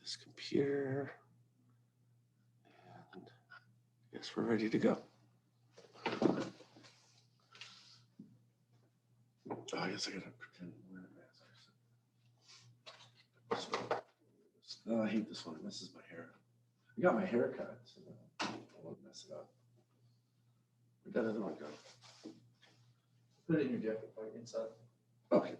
this computer. And I guess we're ready to go. Oh, I guess I gotta pretend we're in a mask. Oh, I hate this one. It messes my hair up. I got my hair cut, so I won't mess it up. Where'd that other one go? Put it in your jacket pocket inside. Okay.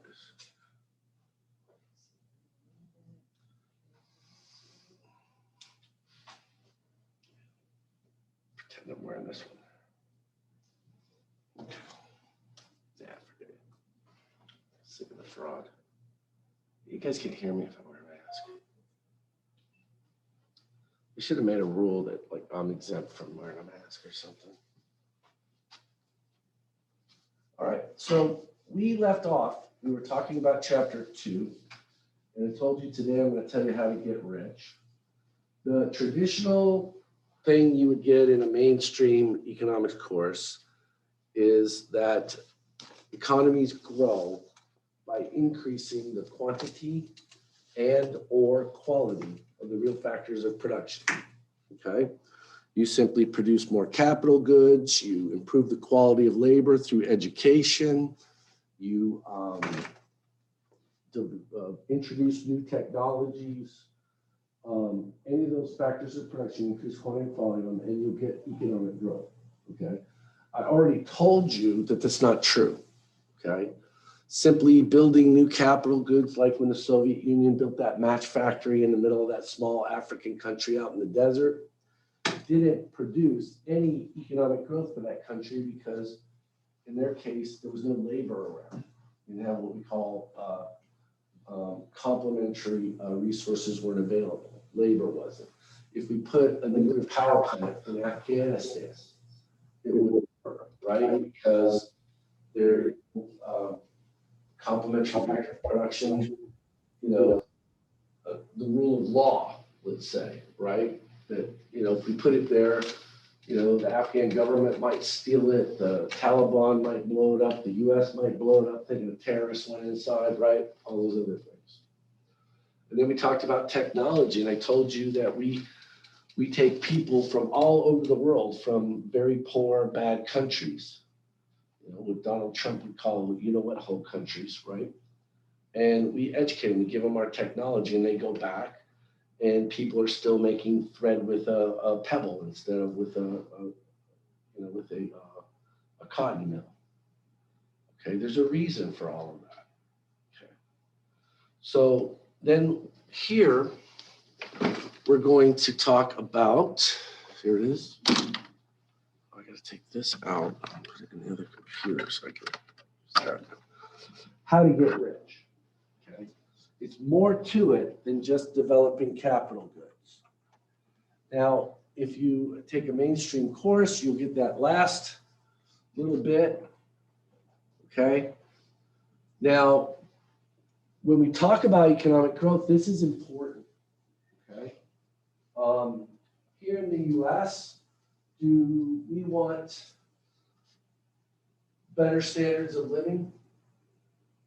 Pretend I'm wearing this one. Yeah, forget it. Sick of the fraud. You guys can hear me if I wear a mask. We should have made a rule that like I'm exempt from wearing a mask or something. All right, so we left off, we were talking about chapter 2, and I told you today I'm going to tell you how to get rich. The traditional thing you would get in a mainstream economics course is that economies grow by increasing the quantity and or quality of the real factors of production, okay? You simply produce more capital goods, you improve the quality of labor through education, you introduce new technologies, any of those factors of production, increase quantity and quality of them, and you'll get economic growth, okay? I already told you that that's not true, okay? Simply building new capital goods, like when the Soviet Union built that match factory in the middle of that small African country out in the desert, didn't produce any economic growth for that country because in their case, there was no labor around. You didn't have what we call complementary resources weren't available. Labor wasn't. If we put a nuclear power plant in Afghanistan, it would work, right? Because their complementary production, you know, the rule of law, let's say, right? That, you know, if we put it there, you know, the Afghan government might steal it, the Taliban might blow it up, the US might blow it up, thinking a terrorist went inside, right? All those other things. And then we talked about technology, and I told you that we take people from all over the world, from very poor, bad countries, you know, what Donald Trump would call, you know what, whole countries, right? And we educate them, we give them our technology, and they go back. And people are still making thread with a pebble instead of with a cotton mill. Okay, there's a reason for all of that. Okay, so then here we're going to talk about. Here it is. I got to take this out and put it in the other computer so I can start. How to get rich. Okay. It's more to it than just developing capital goods. Now, if you take a mainstream course, you'll get that last little bit, okay? Now, when we talk about economic growth, this is important, okay? Here in the US, do we want better standards of living?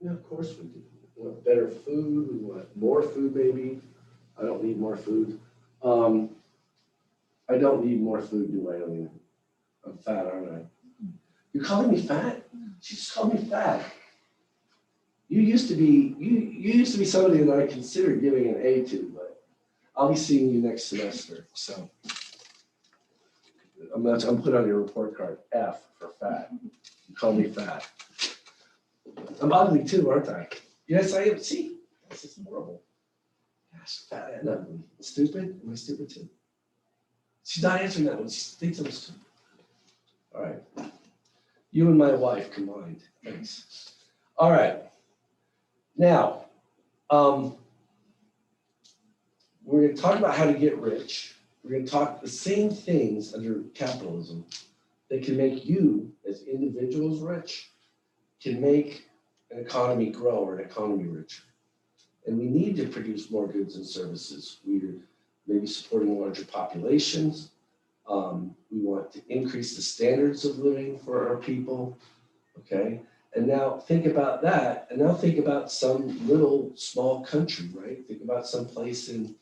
Yeah, of course we do. We want better food, we want more food, maybe. I don't need more food. I don't need more food, do I? I mean, I'm fat, aren't I? You're calling me fat? She just called me fat. You used to be somebody that I considered giving an A to, but I'll be seeing you next semester. So I'm put on your report card, F for fat. You call me fat. I'm ugly too, aren't I? Yes, I am. See, this is horrible. Gosh, fat and ugly. Stupid? Am I stupid too? She's not answering that one. She thinks I'm stupid. All right. You and my wife combined. Thanks. All right. Now, we're going to talk about how to get rich. We're going to talk the same things under capitalism that can make you as individuals rich, can make an economy grow or an economy richer. And we need to produce more goods and services. We're maybe supporting larger populations. We want to increase the standards of living for our people, okay? And now think about that, and now think about some little small country, right? Think about some place in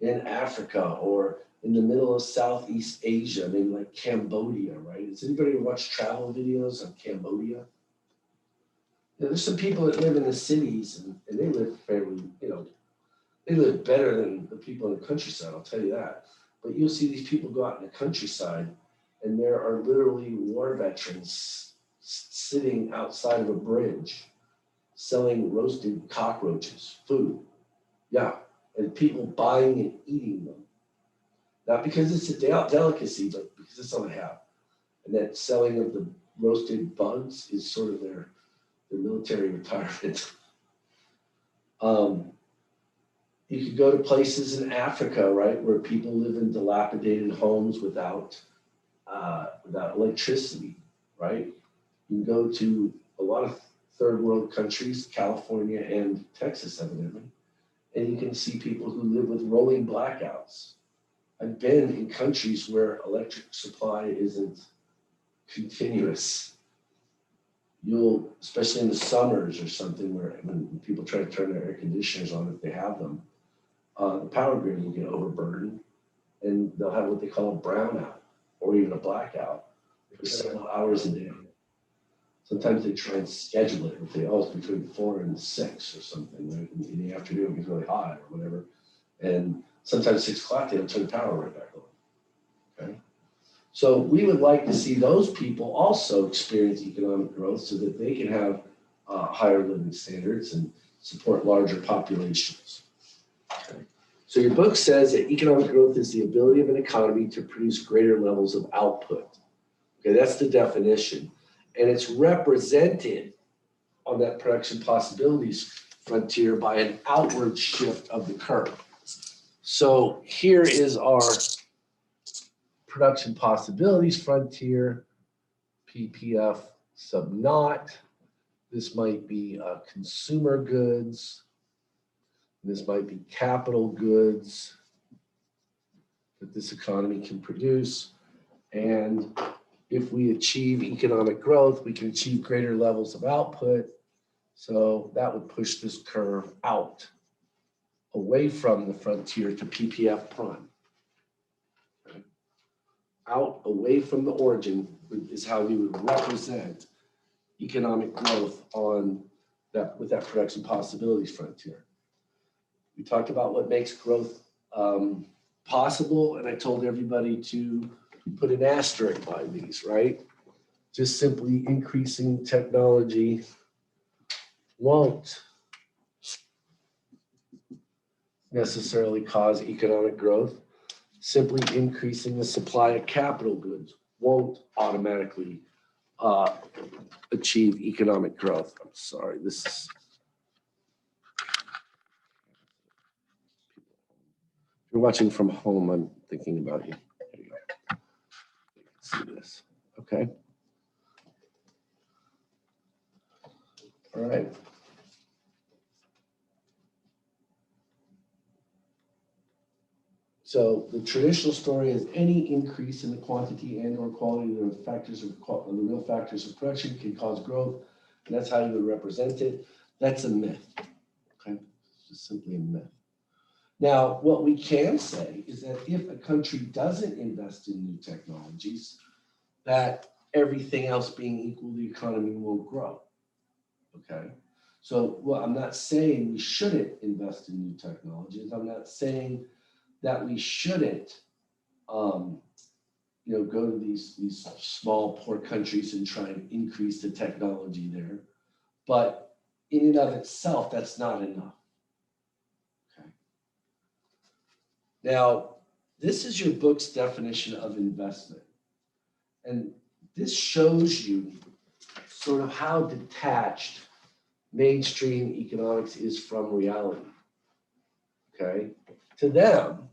in Africa or in the middle of Southeast Asia, maybe like Cambodia, right? Has anybody watched travel videos of Cambodia? There's some people that live in the cities and they live fairly, they live better than the people in the countryside, I'll tell you that. But you'll see these people go out in the countryside and there are literally war veterans sitting outside of a bridge selling roasted cockroaches, food. Yeah, and people buying and eating them. Not because it's a delicacy, but because it's all they have. And that selling of the roasted bugs is sort of their military retirement. You could go to places in Africa, right, where people live in dilapidated homes without electricity, right? You can go to a lot of third world countries, California and Texas, evidently, and you can see people who live with rolling blackouts. I've been in countries where electric supply isn't continuous. Especially in the summers or something, where when people try to turn their air conditioners on, if they have them, the power grid will get overburdened and they'll have what they call a brownout or even a blackout for several hours a day. Sometimes they try and schedule it. If they it's between 4 and 6 or something, right? In the afternoon, it gets really hot or whatever. And sometimes 6 o'clock, they'll turn the power right back on. Okay. So we would like to see those people also experience economic growth so that they can have higher living standards and support larger populations. Okay. So your book says that economic growth is the ability of an economy to produce greater levels of output. Okay, that's the definition. And it's represented on that production possibilities frontier by an outward shift of the curve. So here is our production possibilities frontier, PPF sub naught. This might be consumer goods. This might be capital goods that this economy can produce. And if we achieve economic growth, we can achieve greater levels of output. So that would push this curve out, away from the frontier to PPF prime. Okay. Out, away from the origin is how we would represent economic growth on that with that production possibilities frontier. We talked about what makes growth possible, and I told everybody to put an asterisk by these, right? Just simply increasing technology won't necessarily cause economic growth. Simply increasing the supply of capital goods won't automatically achieve economic growth. I'm sorry, this is. If you're watching from home, I'm thinking about you. There you go. See this, okay? All right. So the traditional story is any increase in the quantity and or quality of the factors of the real factors of production can cause growth, and that's how you would represent it. That's a myth, okay? It's just simply a myth. Now, what we can say is that if a country doesn't invest in new technologies, that everything else being equal, the economy will grow, okay? So, well, I'm not saying we shouldn't invest in new technologies. I'm not saying that we shouldn't, go to these small, poor countries and try and increase the technology there. But in and of itself, that's not enough. Okay. Now, this is your book's definition of investment. And this shows you sort of how detached mainstream economics is from reality. Okay. To them,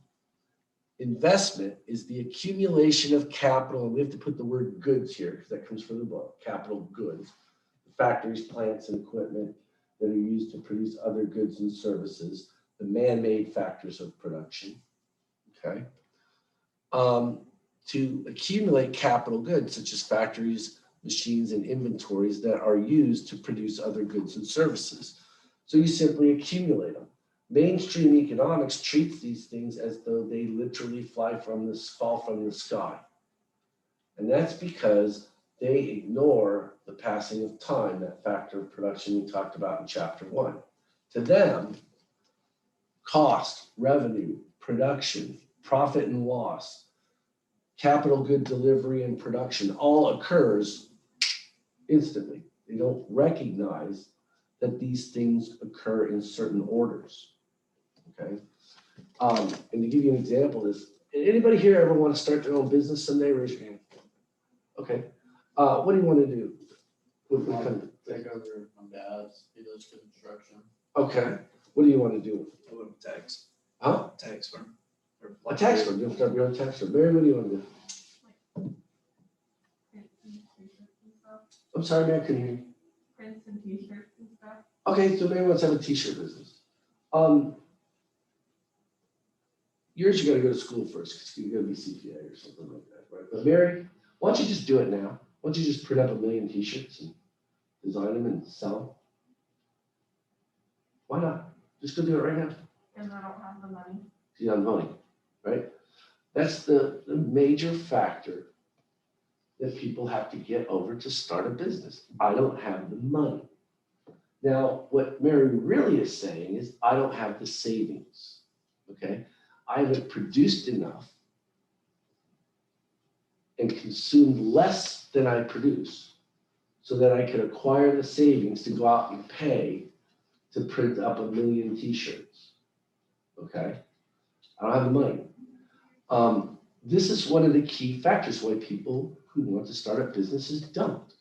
investment is the accumulation of capital, and we have to put the word goods here because that comes from the book, capital goods, factories, plants, and equipment that are used to produce other goods and services, the man-made factors of production, okay? To accumulate capital goods such as factories, machines, and inventories that are used to produce other goods and services. So you simply accumulate them. Mainstream economics treats these things as though they literally fall from the sky. And that's because they ignore the passing of time, that factor of production we talked about in chapter 1. To them, cost, revenue, production, profit and loss, capital good delivery and production all occurs instantly. They don't recognize that these things occur in certain orders. Okay. And to give you an example is, anybody here ever want to start their own business someday? Raise your hand. Okay. What do you want to do? Take over my dad's, he does construction. Okay. What do you want to do? I would tax. Huh? Tax firm. A tax firm. You'll start your own tax firm. Mary, what do you want to do? I'm sorry, Mary, I couldn't hear you. Prints and t-shirts and stuff. Okay, so Mary wants to have a t-shirt business. Yours, you got to go to school first because you got to be CPA or something like that, right? But Mary, why don't you just do it now? Why don't you just print up 1 million t-shirts and design them and sell them? Why not? Just go do it right now. And I don't have the money. You have money, right? That's the major factor that people have to get over to start a business. I don't have the money. Now, what Mary really is saying is, I don't have the savings, okay? I haven't produced enough and consumed less than I produce so that I could acquire the savings to go out and pay to print up 1 million t-shirts, okay? I don't have the money. This is one of the key factors why people who want to start up businesses don't.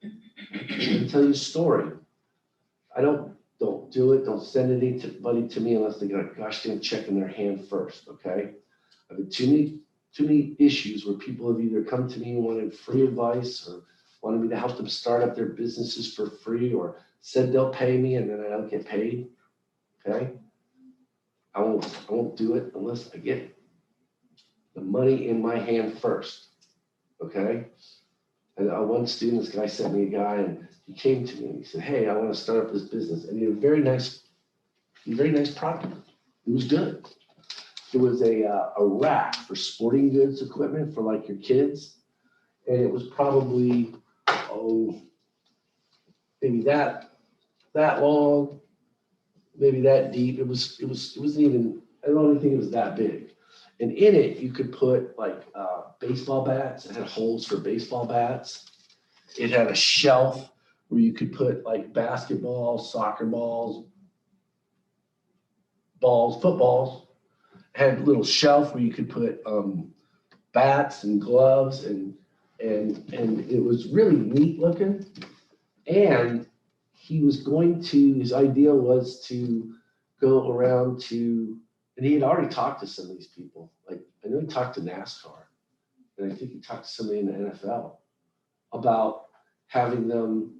I'm gonna tell you a story. I don't do it, don't send anybody to me unless they got a gosh dang check in their hand first, okay? I've had too many issues where people have either come to me and wanted free advice or wanted me to help them start up their businesses for free or said they'll pay me and then I don't get paid, okay? I won't do it unless I get the money in my hand first, okay? And one student, this guy sent me a guy and he came to me and he said, hey, I want to start up this business. And he had a very nice product. It was good. It was a rack for sporting goods equipment for like your kids. And it was probably, maybe that long, maybe that deep. It wasn't even, I don't even think it was that big. And in it, you could put like baseball bats. It had holes for baseball bats. It had a shelf where you could put like basketballs, soccer balls, footballs. It had a little shelf where you could put bats and gloves, and it was really neat looking. And his idea was to go around to, and he had already talked to some of these people. Like, I know he talked to NASCAR, and I think he talked to somebody in the NFL about having them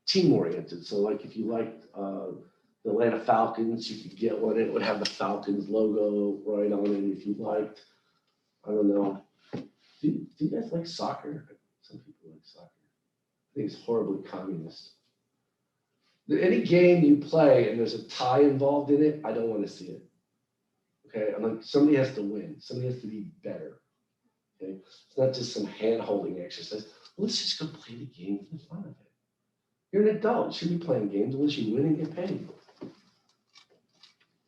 team-oriented. So like if you liked the Atlanta Falcons, you could get one. It would have the Falcons logo right on it. If you liked, I don't know. Do you guys like soccer? Some people like soccer. I think it's horribly communist. Any game you play and there's a tie involved in it, I don't want to see it. Okay, I'm like, somebody has to win. Somebody has to be better. Okay, it's not just some hand-holding exercise. Well, let's just go play the game for the fun of it. You're an adult. You shouldn't be playing games unless you win and get paid.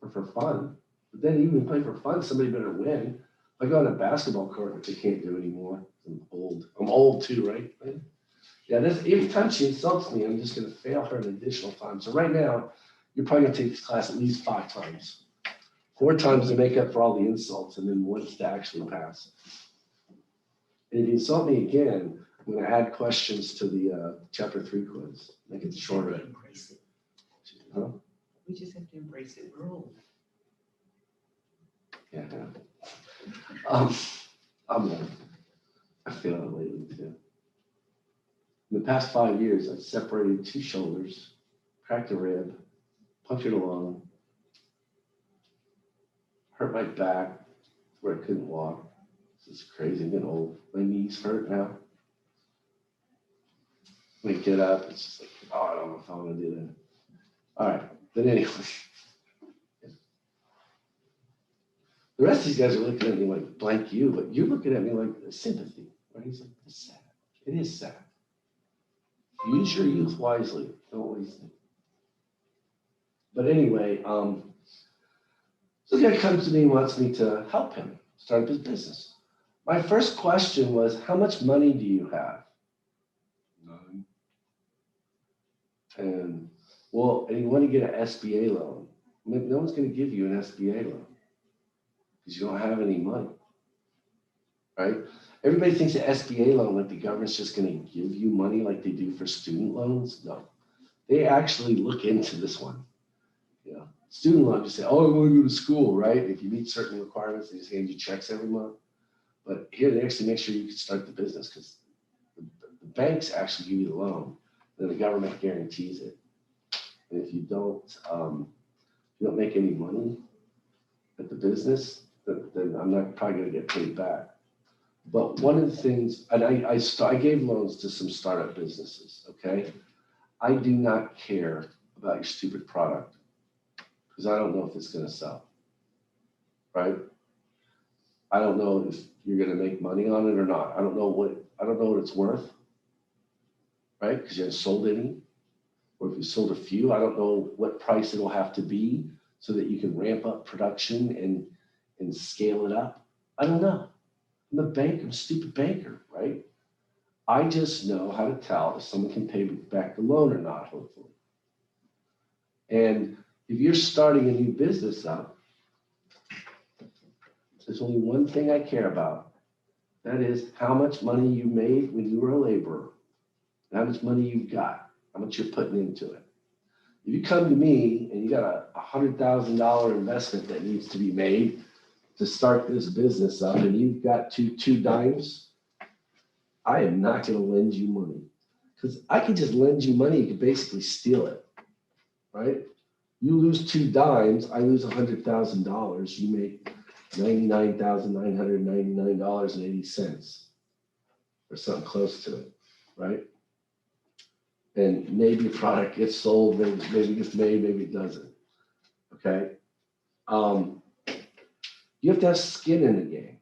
Or for fun. But then even play for fun, somebody better win. If I go on a basketball court, which I can't do anymore. I'm old. I'm old too, right? Yeah, every time she insults me, I'm just going to fail her an additional time. So right now, you're probably going to take this class at least 5 times. 4 times to make up for all the insults, and then once to actually pass. And if you insult me again, I'm going to add questions to the chapter 3 quiz. Make it shorter. Embrace it. Huh? We just have to embrace it. We're old. Yeah. I feel it lately too. In the past 5 years, I've separated 2 shoulders, cracked a rib, punctured a lung, hurt my back where I couldn't walk. This is crazy. I'm getting old. My knees hurt now. When I get up, it's just like, oh, I don't know if I want to do that. All right. But anyway, The rest of these guys are looking at me like blank you, but you're looking at me like sympathy, right? He's like, it's sad. It is sad. Use your youth wisely. Don't waste it. But anyway, so the guy comes to me and wants me to help him start up his business. My first question was, how much money do you have? None. And you want to get an SBA loan. No one's going to give you an SBA loan because you don't have any money, right? Everybody thinks an SBA loan, like the government's just going to give you money like they do for student loans. No, they actually look into this one. You know, student loan, you say, oh, I want to go to school, right? If you meet certain requirements, they just hand you checks every month. But here, they actually make sure you can start the business because the banks actually give you the loan, then the government guarantees it. And if you don't make any money at the business, then I'm not probably going to get paid back. But one of the things, and I gave loans to some startup businesses, okay? I do not care about your stupid product because I don't know if it's going to sell, right? I don't know if you're going to make money on it or not. I don't know what it's worth, right? Because you haven't sold any. Or if you sold a few, I don't know what price it'll have to be so that you can ramp up production and scale it up. I don't know. I'm a stupid banker, right? I just know how to tell if someone can pay back the loan or not, hopefully. And if you're starting a new business up, there's only one thing I care about. That is how much money you made when you were a laborer, and how much money you've got. How much you're putting into it. If you come to me and you got a $100,000 investment that needs to be made to start this business up and you've got two dimes, I am not going to lend you money because I can just lend you money. You can basically steal it, right? You lose 2 dimes, I lose $100,000. You make $99,999.80 or something close to it, right? And maybe a product gets sold, maybe it gets made, maybe it doesn't. Okay. You have to have skin in the game.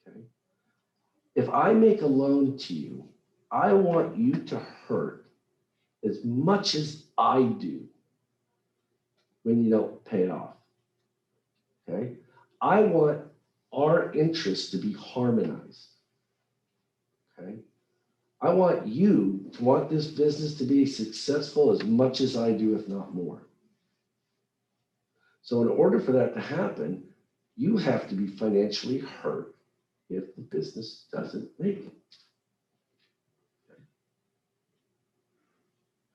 Okay. If I make a loan to you, I want you to hurt as much as I do when you don't pay it off. Okay. I want our interests to be harmonized. Okay. I want you to want this business to be successful as much as I do, if not more. So in order for that to happen, you have to be financially hurt if the business doesn't make it. Okay.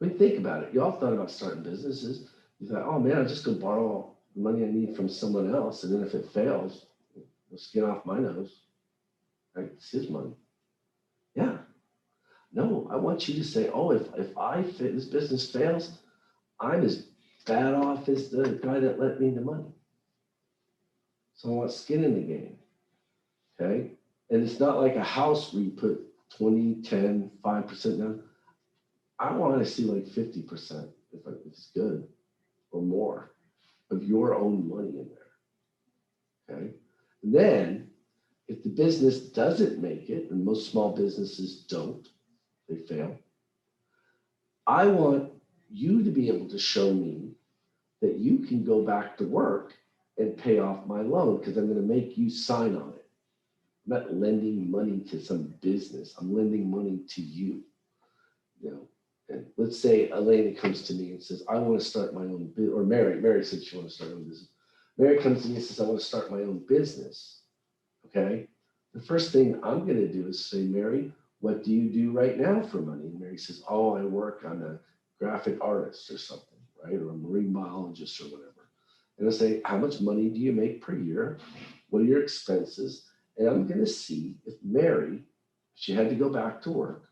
I mean, think about it. You all thought about starting businesses. You thought, oh man, I'll just go borrow the money I need from someone else. And then if it fails, the skin off my nose. Right? It's his money. Yeah. No, I want you to say, oh, if this business fails, I'm as bad off as the guy that lent me the money. So I want skin in the game, okay? And it's not like a house where you put 20, 10, 5% down. I want to see like 50% if it's good or more of your own money in there, okay? And then if the business doesn't make it, and most small businesses don't, they fail. I want you to be able to show me that you can go back to work and pay off my loan because I'm going to make you sign on it. I'm not lending money to some business. I'm lending money to you. You know, and let's say Elena comes to me and says, I want to start my own business, or Mary said she wants to start her own business. Mary comes to me and says, I want to start my own business. Okay. The first thing I'm going to do is say, Mary, what do you do right now for money? And Mary says, oh, I work on a graphic artist or something, right? Or a marine biologist or whatever. And I say, how much money do you make per year? What are your expenses? And I'm going to see if Mary, if she had to go back to work,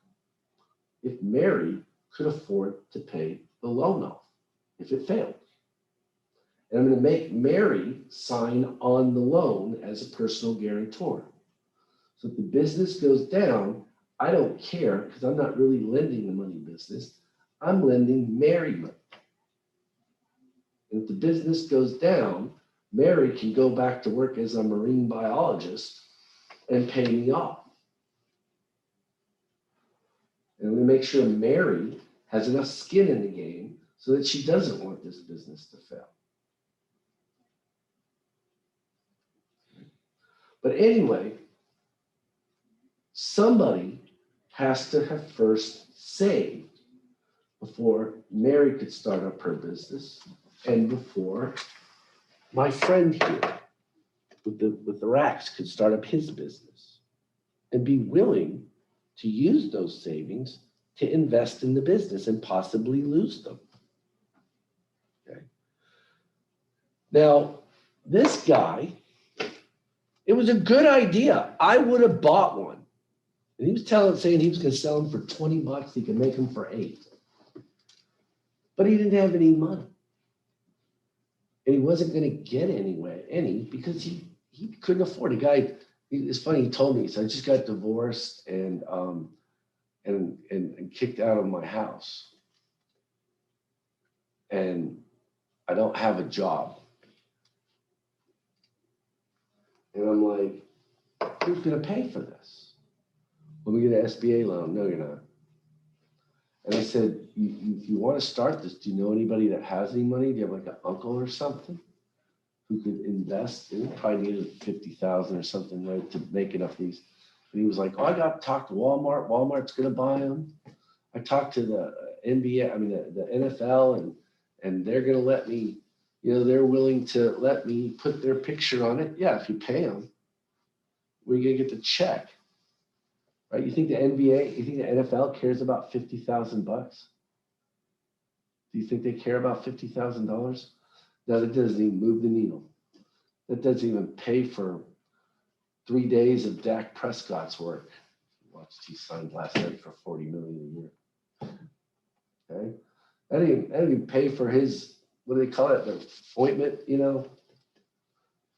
if Mary could afford to pay the loan off if it failed. And I'm going to make Mary sign on the loan as a personal guarantor. So if the business goes down, I don't care because I'm not really lending the money business. I'm lending Mary money. And if the business goes down, Mary can go back to work as a marine biologist and pay me off. And we make sure Mary has enough skin in the game so that she doesn't want this business to fail. But anyway, somebody has to have first saved before Mary could start up her business and before my friend here with the racks could start up his business and be willing to use those savings to invest in the business and possibly lose them. Okay. Now, this guy, it was a good idea. I would have bought one. And he was saying he was going to sell them for $20. He could make them for $8. But he didn't have any money. And he wasn't going to get any because he couldn't afford it. The guy, it's funny, he told me, he said, I just got divorced and kicked out of my house. And I don't have a job. And I'm like, who's going to pay for this? Let me get an SBA loan. No, you're not. And I said, if you want to start this, do you know anybody that has any money? Do you have like an uncle or something who could invest? And he probably needed $50,000 or something, right, to make enough of these. And he was like, oh, I got to talk to Walmart. Walmart's going to buy them. I talked to the NBA, the NFL, and they're going to let me, they're willing to let me put their picture on it. Yeah, if you pay them, we're going to get the check. Right? You think the NFL cares about $50,000? Do you think they care about $50,000? No, that doesn't even move the needle. That doesn't even pay for 3 days of Dak Prescott's work. Watched he signed last night for $40 million a year. Okay, that didn't even pay for his, what do they call it, the ointment,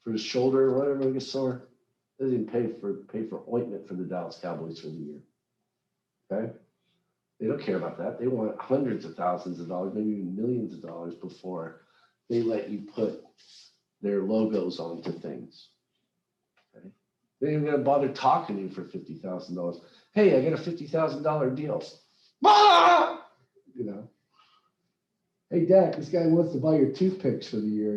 for his shoulder or whatever it gets sore. Doesn't even pay for ointment for the Dallas Cowboys for the year. Okay, they don't care about that. They want hundreds of thousands of dollars, maybe even millions of dollars before they let you put their logos onto things. Okay, they ain't gonna bother talking to you for $50,000. Hey, I got a $50,000 deal. Ah! Hey, Dak, this guy wants to buy your toothpicks for the year.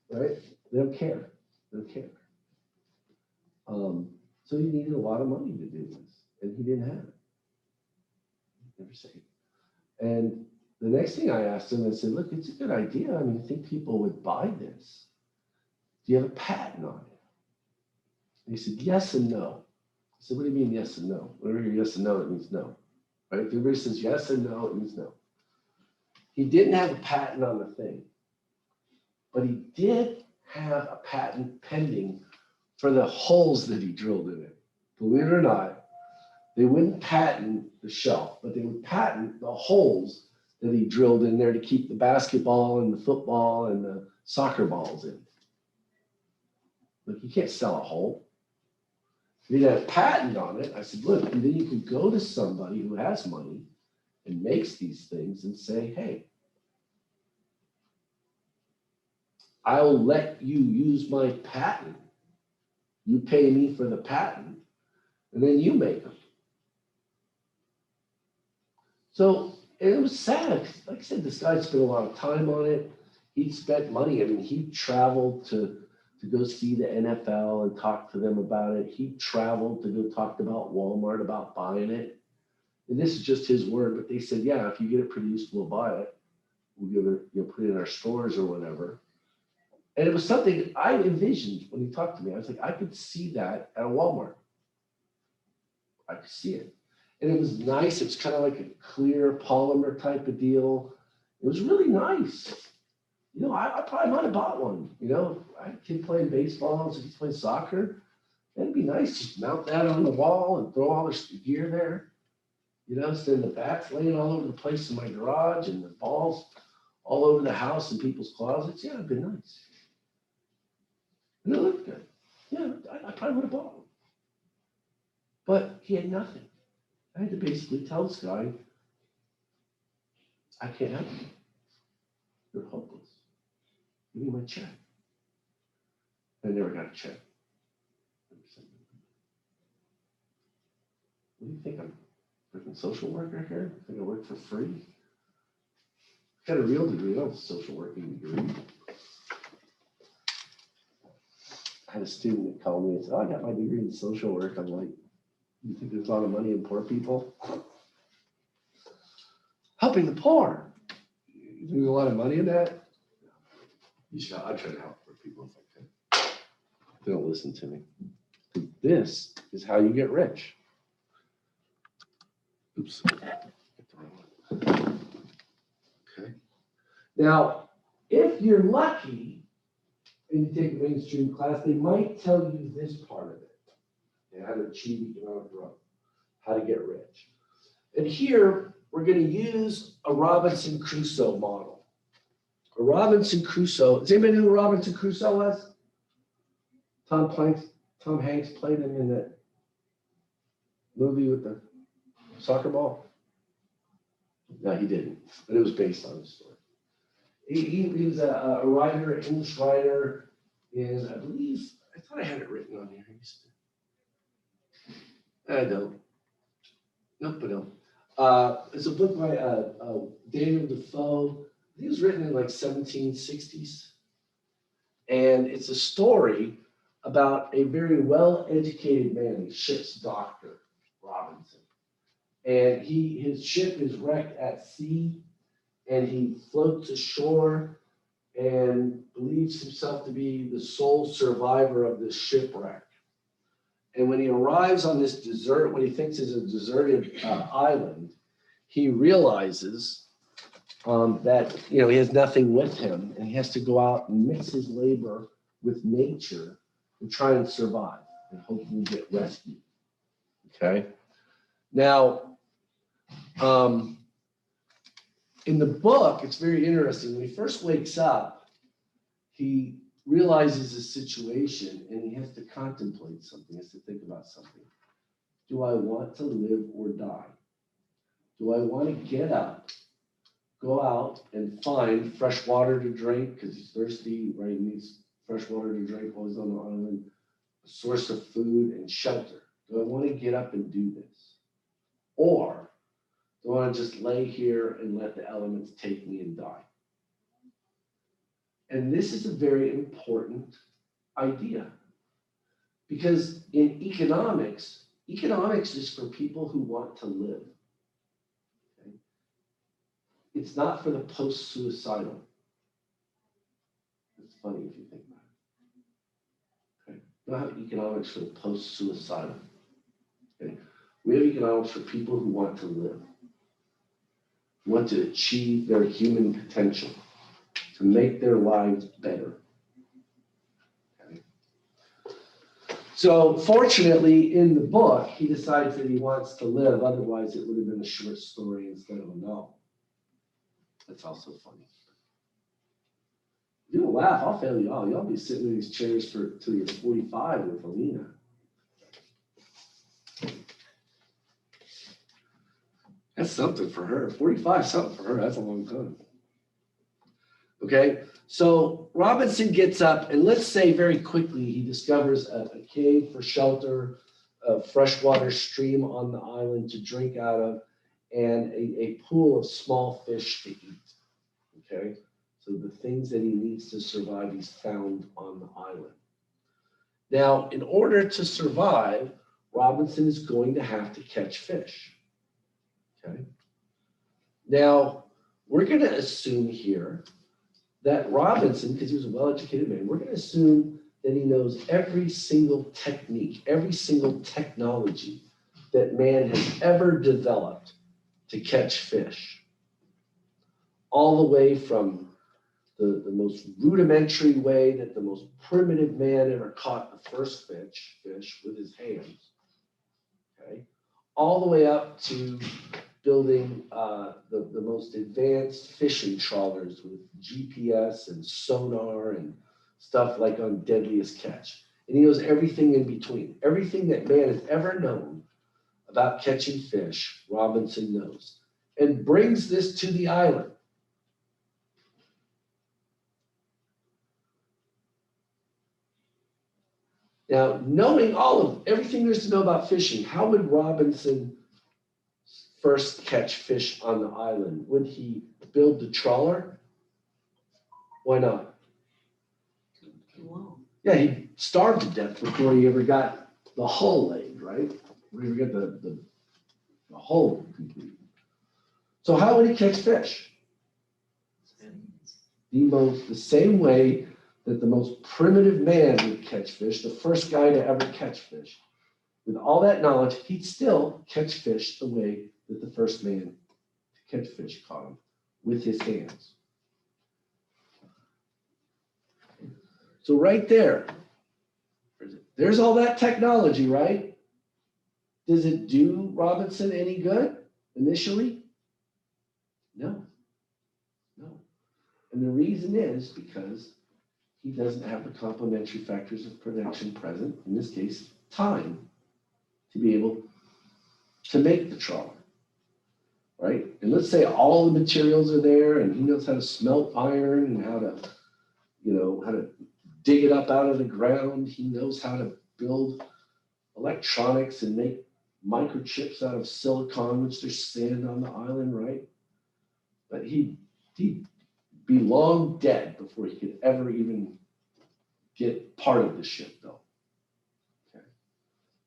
Right? They don't care. They don't care. So he needed a lot of money to do this, and he didn't have it. Never saved. And the next thing I asked him, I said, look, it's a good idea. I think people would buy this. Do you have a patent on it? And he said, yes and no. I said, what do you mean yes and no? Whenever you're yes and no, it means no. Right? If everybody says yes and no, it means no. He didn't have a patent on the thing, but he did have a patent pending for the holes that he drilled in it. Believe it or not, they wouldn't patent the shelf, but they would patent the holes that he drilled in there to keep the basketball and the football and the soccer balls in. Look, you can't sell a hole. If he had a patent on it, I said, look, and then you could go to somebody who has money and makes these things and say, hey, I'll let you use my patent. You pay me for the patent, and then you make them. So it was sad. Like I said, this guy spent a lot of time on it. He spent money. He traveled to go see the NFL and talk to them about it. He traveled to go talk about Walmart about buying it. And this is just his word, but they said, yeah, if you get it produced, we'll buy it. We'll give it, put it in our stores or whatever. And it was something I envisioned when he talked to me. I was like, I could see that at a Walmart. I could see it. And it was nice. It was kind of like a clear polymer type of deal. It was really nice. I probably might have bought one. I had a kid playing baseball, so he's playing soccer. It'd be nice to mount that on the wall and throw all this gear there. Instead of the bats laying all over the place in my garage and the balls all over the house and people's closets. Yeah, it'd be nice. And it looked good. Yeah, I probably would have bought one. But he had nothing. I had to basically tell this guy, I can't help you. You're hopeless. Give me my check. I never got a check. What do you think? I'm a freaking social worker here? I think I work for free? I got a real degree, not a social working degree. I had a student that called me and said, oh, I got my degree in social work. I'm like, you think there's a lot of money in poor people? Helping the poor. You think there's a lot of money in that? You should, I try to help poor people if I can. They don't listen to me. This is how you get rich. Oops. Okay. Now, if you're lucky and you take a mainstream class, they might tell you this part of it. How to achieve economic growth, how to get rich. And here, we're going to use a Robinson Crusoe model. A Robinson Crusoe, does anybody know who Robinson Crusoe was? Tom Hanks played him in that movie with the soccer ball? No, he didn't, but it was based on his story. He was a writer, an English writer, in, I believe, I thought I had it written on here. I don't. Nope, I don't. It's a book by Daniel Defoe. It was written in like 1760s. And it's a story about a very well-educated man, a ship's doctor, Robinson. And his ship is wrecked at sea, and he floats ashore and believes himself to be the sole survivor of this shipwreck. And when he arrives on this what he thinks is a deserted island, he realizes that he has nothing with him, and he has to go out and mix his labor with nature and try and survive and hopefully get rescued. Okay. Now, in the book, it's very interesting. When he first wakes up, he realizes his situation and he has to contemplate something, has to think about something. Do I want to live or die? Do I want to get up, go out and find fresh water to drink because he's thirsty, right? He needs fresh water to drink while he's on the island, a source of food and shelter. Do I want to get up and do this? Or do I want to just lay here and let the elements take me and die? And this is a very important idea because in economics is for people who want to live. Okay? It's not for the post-suicidal. It's funny if you think about it. Okay? We don't have economics for the post-suicidal. Okay? We have economics for people who want to live, who want to achieve their human potential, to make their lives better. Okay. So fortunately, in the book, he decides that he wants to live. Otherwise, it would have been a short story instead of a novel. That's also funny. You don't laugh, I'll fail y'all. Y'all be sitting in these chairs till you're 45 with Alina. That's something for her. 45 something for her. That's a long time. Okay, so Robinson gets up, and let's say very quickly he discovers a cave for shelter, a freshwater stream on the island to drink out of, and a pool of small fish to eat. Okay, so the things that he needs to survive, he's found on the island. Now, in order to survive, Robinson is going to have to catch fish. Okay, now we're going to assume here that Robinson, because he was a well-educated man, we're going to assume that he knows every single technique, every single technology that man has ever developed to catch fish. All the way from the most rudimentary way that the most primitive man ever caught the first fish with his hands, okay, all the way up to building the most advanced fishing trawlers with GPS and sonar and stuff like on Deadliest Catch. And he knows everything in between. Everything that man has ever known about catching fish, Robinson knows, and brings this to the island. Now, knowing everything there's to know about fishing, how would Robinson first catch fish on the island? Would he build the trawler? Why not? Too long. Yeah, he starved to death before he ever got the hull laid, right? Before he ever got the hull complete. So how would he catch fish? The same way that the most primitive man would catch fish, the first guy to ever catch fish. With all that knowledge, he'd still catch fish the way that the first man to catch fish caught him, with his hands. So right there's all that technology, right? Does it do Robinson any good initially? No. And the reason is because he doesn't have the complementary factors of production present, in this case, time, to be able to make the trawler, right? And let's say all the materials are there and he knows how to smelt iron and how to dig it up out of the ground. He knows how to build electronics and make microchips out of silicon, which there's sand on the island, right? But he'd be long dead before he could ever even get part of the ship, though. Okay.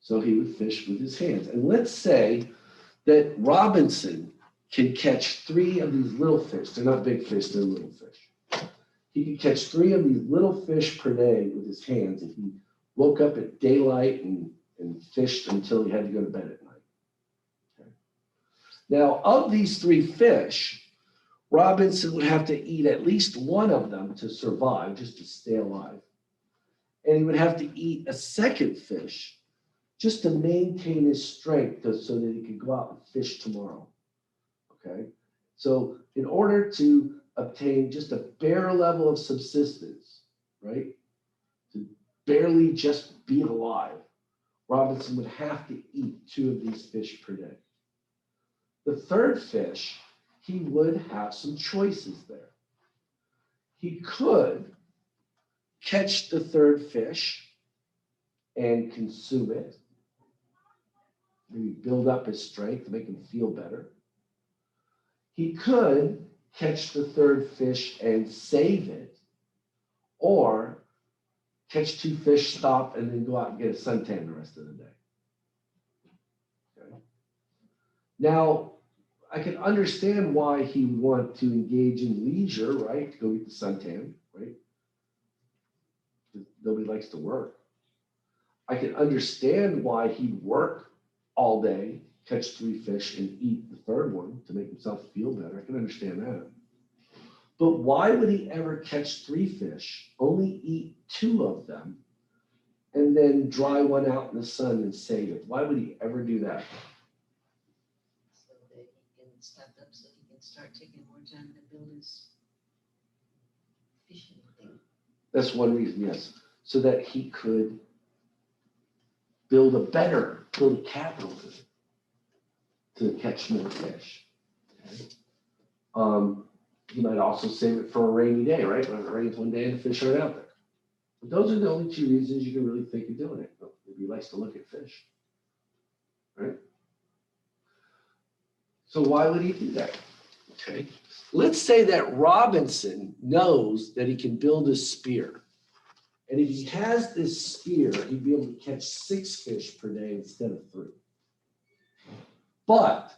So he would fish with his hands. And let's say that Robinson can catch 3 of these little fish. They're not big fish, they're little fish. He could catch 3 of these little fish per day with his hands if he woke up at daylight and fished until he had to go to bed at night. Okay. Now, of these 3 fish, Robinson would have to eat at least one of them to survive, just to stay alive. And he would have to eat a second fish just to maintain his strength so that he could go out and fish tomorrow. Okay? So in order to obtain just a bare level of subsistence, right? To barely just be alive, Robinson would have to eat 2 of these fish per day. The third fish, he would have some choices there. He could catch the third fish and consume it, maybe build up his strength to make him feel better. He could catch the third fish and save it, or catch 2 fish, stop, and then go out and get a suntan the rest of the day. Okay. Now, I can understand why he would want to engage in leisure, right? To go get the suntan, right? Nobody likes to work. I can understand why he'd work all day, catch 3 fish, and eat the third one to make himself feel better. I can understand that. But why would he ever catch 3 fish, only eat 2 of them, and then dry one out in the sun and save it? Why would he ever do that? So that he can stock up, so he can start taking more time to build his fishing thing. That's one reason, yes. So that he could build a capital to catch more fish. Okay. He might also save it for a rainy day, right? When it rains one day and the fish aren't out there. But those are the only 2 reasons you can really think of doing it. Maybe he likes to look at fish, right? So why would he do that? Okay. Let's say that Robinson knows that he can build a spear. And if he has this spear, he'd be able to catch 6 fish per day instead of 3. But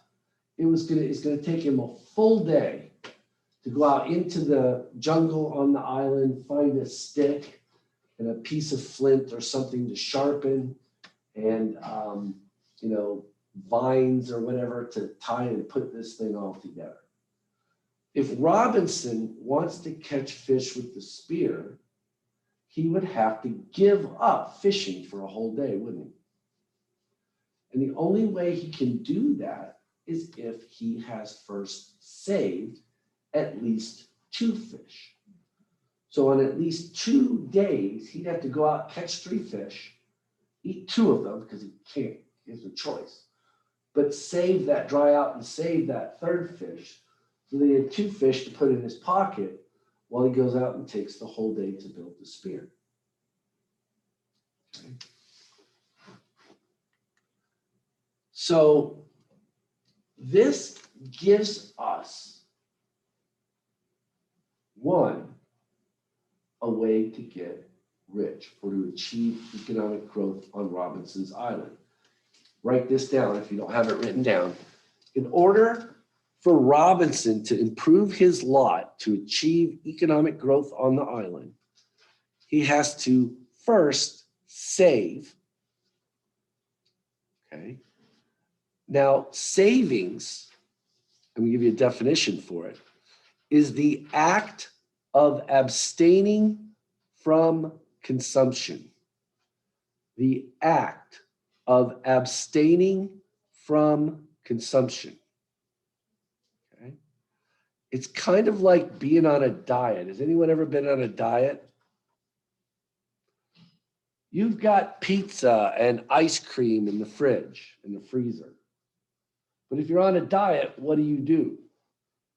it's gonna take him a full day to go out into the jungle on the island, find a stick and a piece of flint or something to sharpen, and vines or whatever to tie and put this thing all together. If Robinson wants to catch fish with the spear, he would have to give up fishing for a whole day, wouldn't he? And the only way he can do that is if he has first saved at least 2 fish. So on at least 2 days, he'd have to go out, catch 3 fish, eat 2 of them because he can't, he has no choice, but dry out and save that third fish. So they had 2 fish to put in his pocket while he goes out and takes the whole day to build the spear. Okay. So this gives us a way to get rich or to achieve economic growth on Robinson's Island. Write this down if you don't have it written down. In order for Robinson to improve his lot to achieve economic growth on the island, he has to first save. Okay. Now, savings, I'm going to give you a definition for it, is the act of abstaining from consumption. The act of abstaining from consumption. Okay. It's kind of like being on a diet. Has anyone ever been on a diet? You've got pizza and ice cream in the fridge, in the freezer. But if you're on a diet, what do?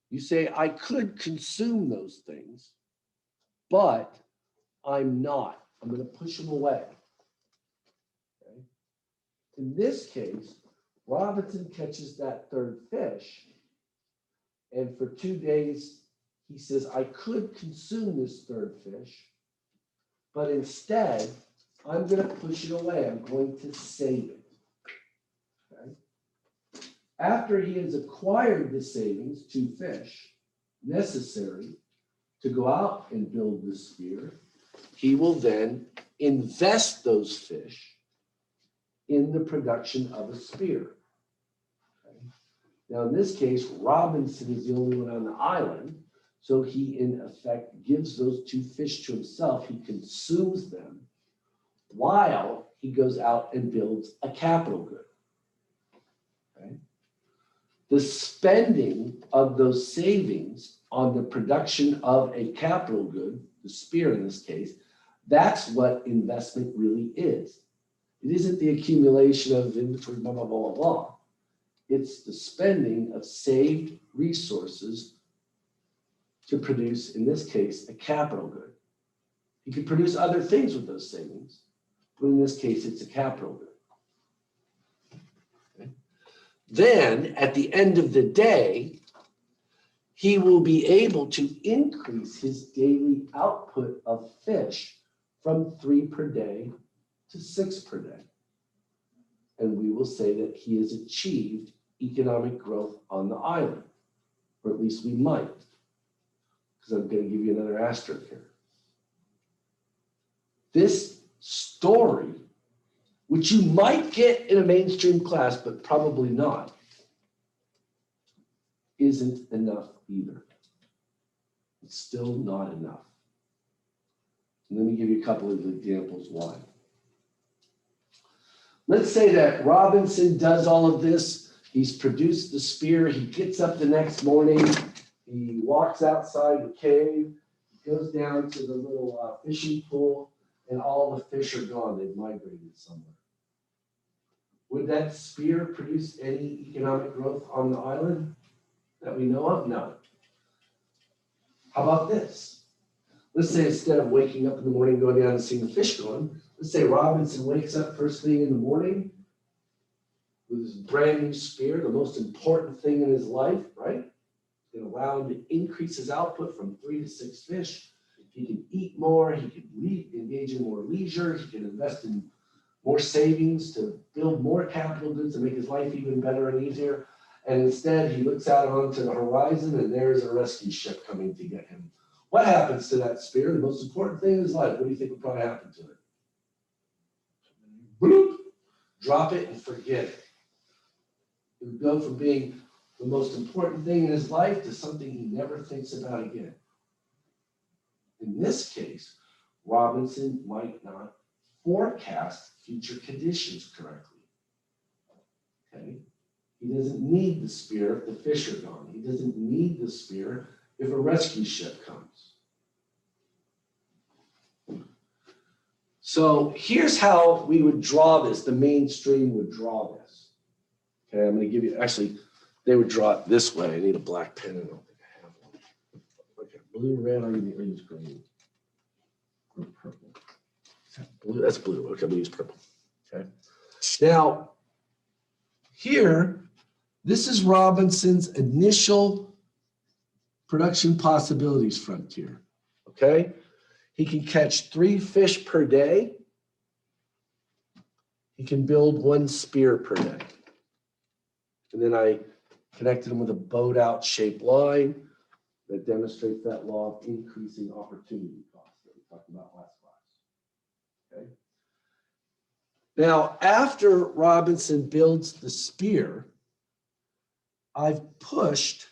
You say, I could consume those things, but I'm not. I'm going to push them away. Okay. In this case, Robinson catches that third fish, and for 2 days, he says, I could consume this third fish, but instead, I'm going to push it away. I'm going to save it. Okay. After he has acquired the savings, 2 fish, necessary to go out and build the spear, he will then invest those fish in the production of a spear. Okay. Now, in this case, Robinson is the only one on the island, so he, in effect, gives those 2 fish to himself. He consumes them while he goes out and builds a capital good. Okay. The spending of those savings on the production of a capital good, the spear in this case, that's what investment really is. It isn't the accumulation of inventory, blah, blah, blah, blah, blah. It's the spending of saved resources to produce, in this case, a capital good. You could produce other things with those savings, but in this case, it's a capital good. Okay. Then, at the end of the day, he will be able to increase his daily output of fish from 3 per day to 6 per day. And we will say that he has achieved economic growth on the island, or at least we might, because I'm going to give you another asterisk here. This story, which you might get in a mainstream class, but probably not, isn't enough either. It's still not enough. And let me give you a couple of examples why. Let's say that Robinson does all of this. He's produced the spear. He gets up the next morning. He walks outside the cave, goes down to the little fishing pool, and all the fish are gone. They've migrated somewhere. Would that spear produce any economic growth on the island that we know of? No. How about this? Let's say instead of waking up in the morning, going down and seeing the fish gone, let's say Robinson wakes up first thing in the morning with his brand new spear, the most important thing in his life, right? It's going to allow him to increase his output from 3 to 6 fish. He can eat more, he can engage in more leisure, he can invest in more savings to build more capital goods to make his life even better and easier. And instead, he looks out onto the horizon and there's a rescue ship coming to get him. What happens to that spear? The most important thing in his life, what do you think would probably happen to it? Bloop! Drop it and forget it. It would go from being the most important thing in his life to something he never thinks about again. In this case, Robinson might not forecast future conditions correctly. Okay? He doesn't need the spear if the fish are gone. He doesn't need the spear if a rescue ship comes. So here's how we would draw this. The mainstream would draw this. Okay, I'm going to give you, actually, they would draw it this way. I need a black pen. I don't think I have one. Okay, blue, red, or use green. Or purple. Blue, that's blue. Okay, I'm going to use purple. Okay. Now, Here, this is Robinson's initial production possibilities frontier, okay? He can catch 3 fish per day. He can build 1 spear per day. And then I connected him with a boat out shaped line that demonstrates that law of increasing opportunity cost that we talked about last class. Okay. Now, after Robinson builds the spear, I've pushed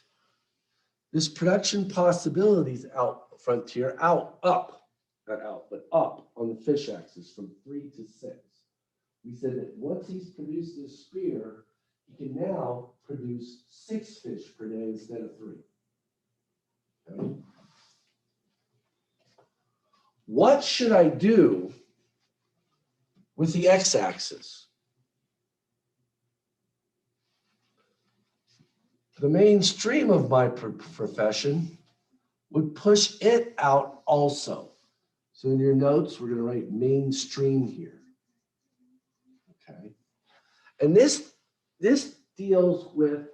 this production possibilities out frontier up, not out, but up on the fish axis from 3 to 6. We said that once he's produced this spear, he can now produce 6 fish per day instead of 3. Okay. What should I do with the x-axis? The mainstream of my profession would push it out also. So in your notes, we're going to write mainstream here. Okay. And this deals with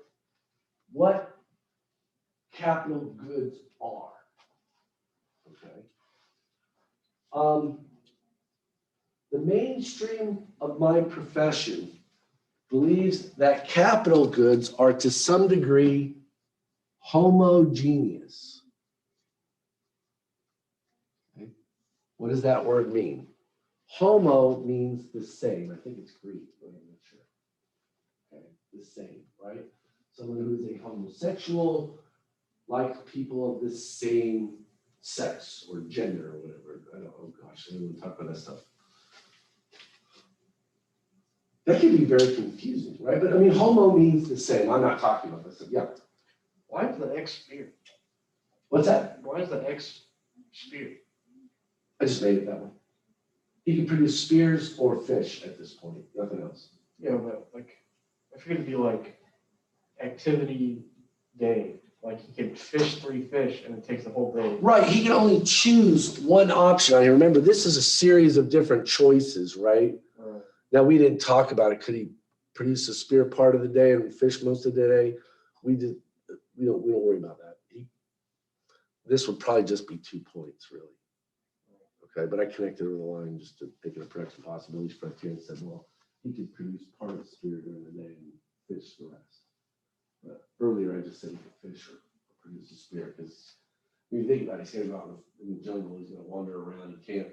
what capital goods are. Okay. The mainstream of my profession believes that capital goods are to some degree homogeneous. Okay. What does that word mean? Homo means the same. I think it's Greek, but I'm not sure. Okay, the same, right? Someone who is a homosexual, like people of the same sex or gender or whatever. I don't, oh gosh, I don't want to talk about that stuff. That can be very confusing, right? But I mean, homo means the same. I'm not talking about this. Yeah. Why is the X spear? What's that? Why is the X spear? I just made it that way. He can produce spears or fish at this point, nothing else. Yeah, but like, I figured it'd be like activity day. Like he can fish 3 fish and it takes the whole day. Right, he can only choose one option. I remember this is a series of different choices, right? Now, we didn't talk about it. Could he produce a spear part of the day and fish most of the day? We don't worry about that. This would probably just be 2 points, really. Okay, but I connected with a line just to think of a production possibilities frontier and said, well, he could produce part of the spear during the day and fish the rest. But earlier, I just said he could fish or produce a spear because when you think about it, he's going to go out in the jungle, he's going to wander around. He can't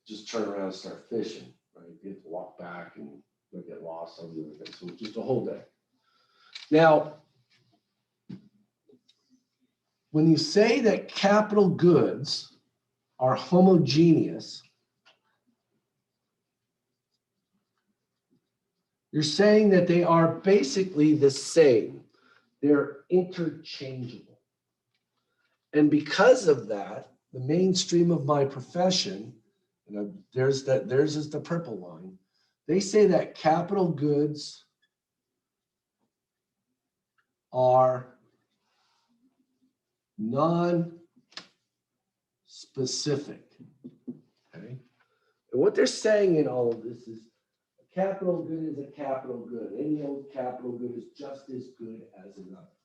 just turn around and start fishing, right? You have to walk back and you'll get lost on the other thing. So just a whole day. Now, when you say that capital goods are homogeneous, you're saying that they are basically the same. They're interchangeable. And because of that, the mainstream of my profession, there's is the purple line. They say that capital goods are non-specific. Okay? And what they're saying in all of this is a capital good is a capital good. Any old capital good is just as good as another.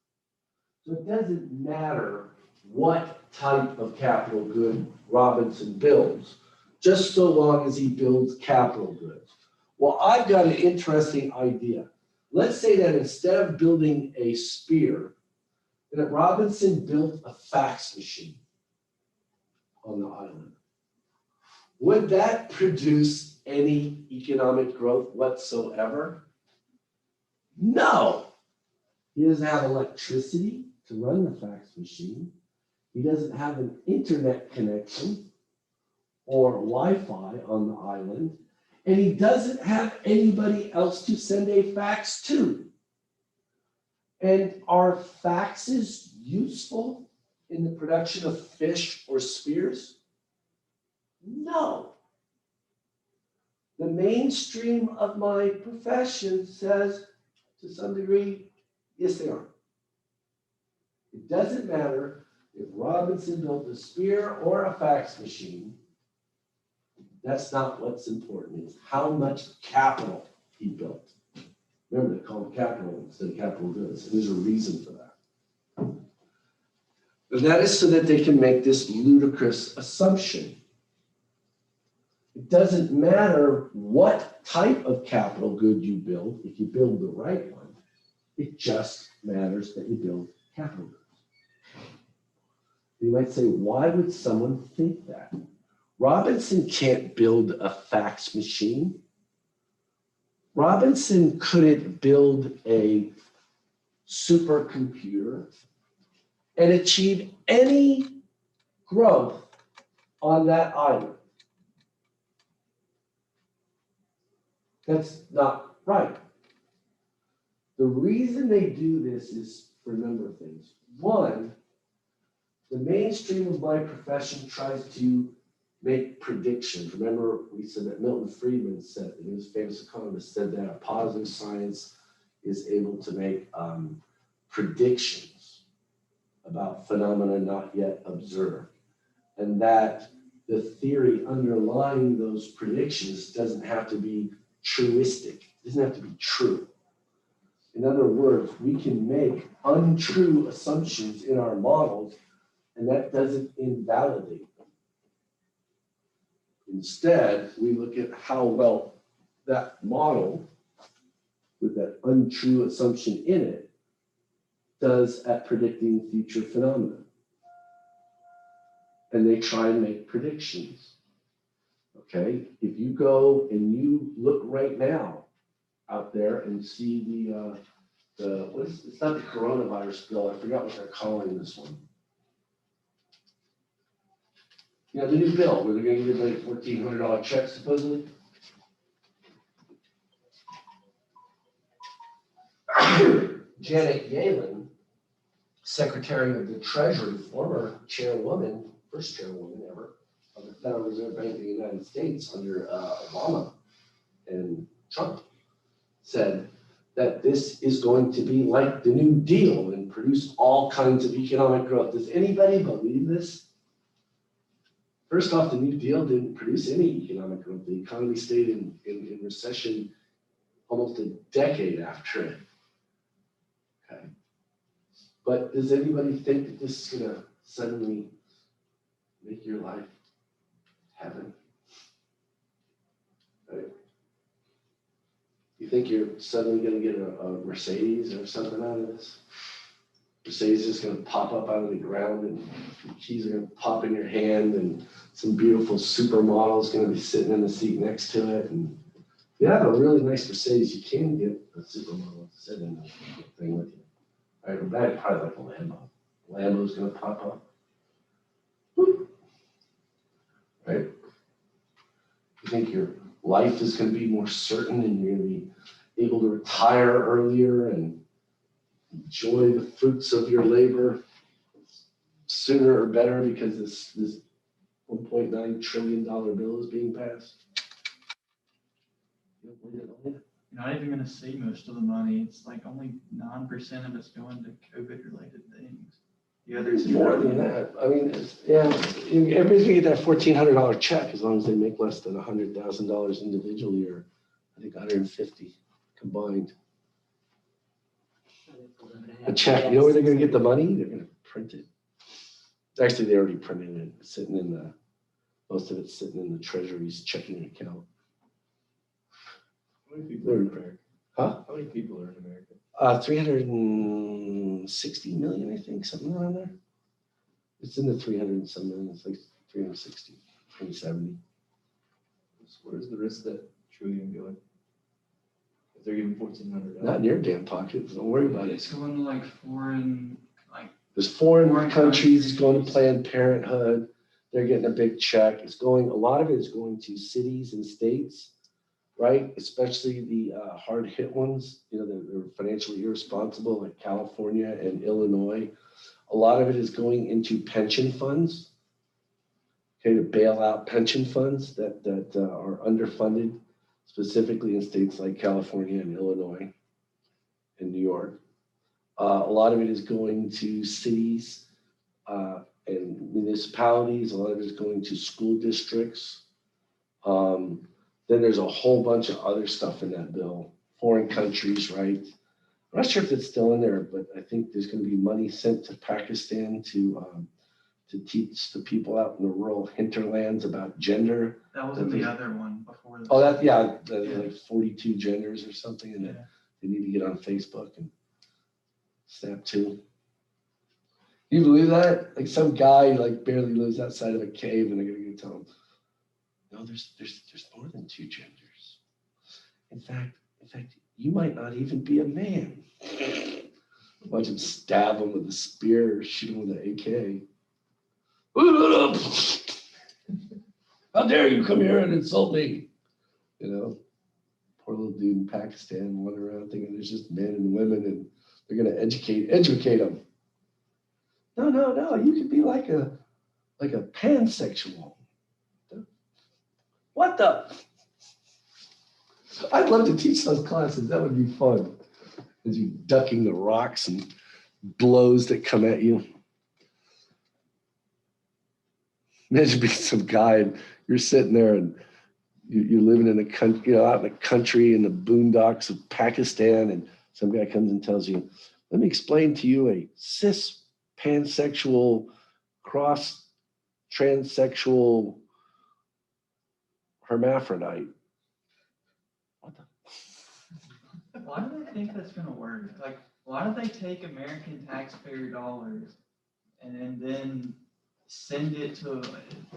So it doesn't matter what type of capital good Robinson builds, just so long as he builds capital goods. Well, I've got an interesting idea. Let's say that instead of building a spear, that Robinson built a fax machine on the island. Would that produce any economic growth whatsoever? No. He doesn't have electricity to run the fax machine. He doesn't have an internet connection or Wi-Fi on the island. And he doesn't have anybody else to send a fax to. And are faxes useful in the production of fish or spears? No. The mainstream of my profession says, to some degree, yes, they are. It doesn't matter if Robinson built a spear or a fax machine. That's not what's important. It's how much capital he built. Remember, they call it capital instead of capital goods. And there's a reason for that. And that is so that they can make this ludicrous assumption. It doesn't matter what type of capital good you build, if you build the right one, it just matters that you build capital goods. You might say, why would someone think that? Robinson can't build a fax machine. Robinson couldn't build a supercomputer and achieve any growth on that island. That's not right. The reason they do this is for a number of things. One, the mainstream of my profession tries to make predictions. Remember, we said that Milton Friedman said, and he was a famous economist, said that a positive science is able to make predictions about phenomena not yet observed. And that the theory underlying those predictions doesn't have to be truistic, it doesn't have to be true. In other words, we can make untrue assumptions in our models, and that doesn't invalidate them. Instead, we look at how well that model, with that untrue assumption in it, does at predicting future phenomena. And they try and make predictions. Okay, if you go and you look right now out there and see it's not the coronavirus bill, I forgot what they're calling this one. You know, the new bill where they're gonna give like $1,400 check supposedly. Janet Yellen, Secretary of the Treasury, former chairwoman, first chairwoman ever of the Federal Reserve Bank of the United States under Obama and Trump, said that this is going to be like the New Deal and produce all kinds of economic growth. Does anybody believe this? First off, the New Deal didn't produce any economic growth. The economy stayed in recession almost a decade after it. Okay. But does anybody think that this is gonna suddenly make your life heaven? Right? You think you're suddenly gonna get a Mercedes or something out of this? Mercedes is gonna pop up out of the ground and the keys are gonna pop in your hand and some beautiful supermodel is gonna be sitting in the seat next to it. And if you have a really nice Mercedes, you can get a supermodel to sit in the thing with you. All right, but I'd probably like a Lambo. Lambo's gonna pop up. Whoop. Right? You think your life is gonna be more certain and you're gonna be able to retire earlier and enjoy the fruits of your labor sooner or better because this $1.9 trillion bill is being passed? You're not even gonna see most of the money. It's like only 9% of it's going to COVID-related things. The other It's more than that. I mean, everybody's gonna get that $1,400 check as long as they make less than $100,000 individually, or I think 150 combined. A check, you know where they're gonna get the money? They're gonna print it. Actually, they already printed it, most of it's sitting in the Treasury's checking account. How many people are in America? Huh? How many people are in America? 360 million, I think, something around there. It's in the 300 and some million, it's like 360, 370. Where's the rest of that trillion going? If they're giving $1,400. Not in your damn pocket, don't worry about it. It's going to like foreign, There's foreign Foreign countries, it's going to countries. Planned Parenthood, they're getting a big check. A lot of it is going to cities and states, right? Especially the hard hit ones, you know, they're financially irresponsible, like California and Illinois. A lot of it is going into pension funds, okay, to bail out pension funds that are underfunded, specifically in states like California and Illinois and New York. A lot of it is going to cities and municipalities. A lot of it is going to school districts. Then there's a whole bunch of other stuff in that bill foreign countries, right? I'm not sure if it's still in there, but I think there's going to be money sent to Pakistan to teach the people out in the rural hinterlands about gender. That was in the other one before. Oh, that, yeah, Yeah. like 42 genders or something, and Yeah. they need to get on Facebook and Snap too. You believe that? Like some guy like barely lives outside of a cave, and they're gonna go tell him, no, there's more than two genders. In fact, you might not even be a man. Watch him stab him with a spear or shoot him with an AK. How dare you come here and insult me? You know, poor little dude in Pakistan wandering around thinking there's just men and women and they're gonna educate them. No, you could be like a pansexual. What the? I'd love to teach those classes. That would be fun. As you ducking the rocks and blows that come at you. Imagine being some guy and you're sitting there and you're living in the country, out in the country in the boondocks of Pakistan, and some guy comes and tells you, let me explain to you a cis pansexual cross transsexual hermaphrodite. What the? Why do they think that's gonna work? Like, why do they take American taxpayer dollars and then send it to,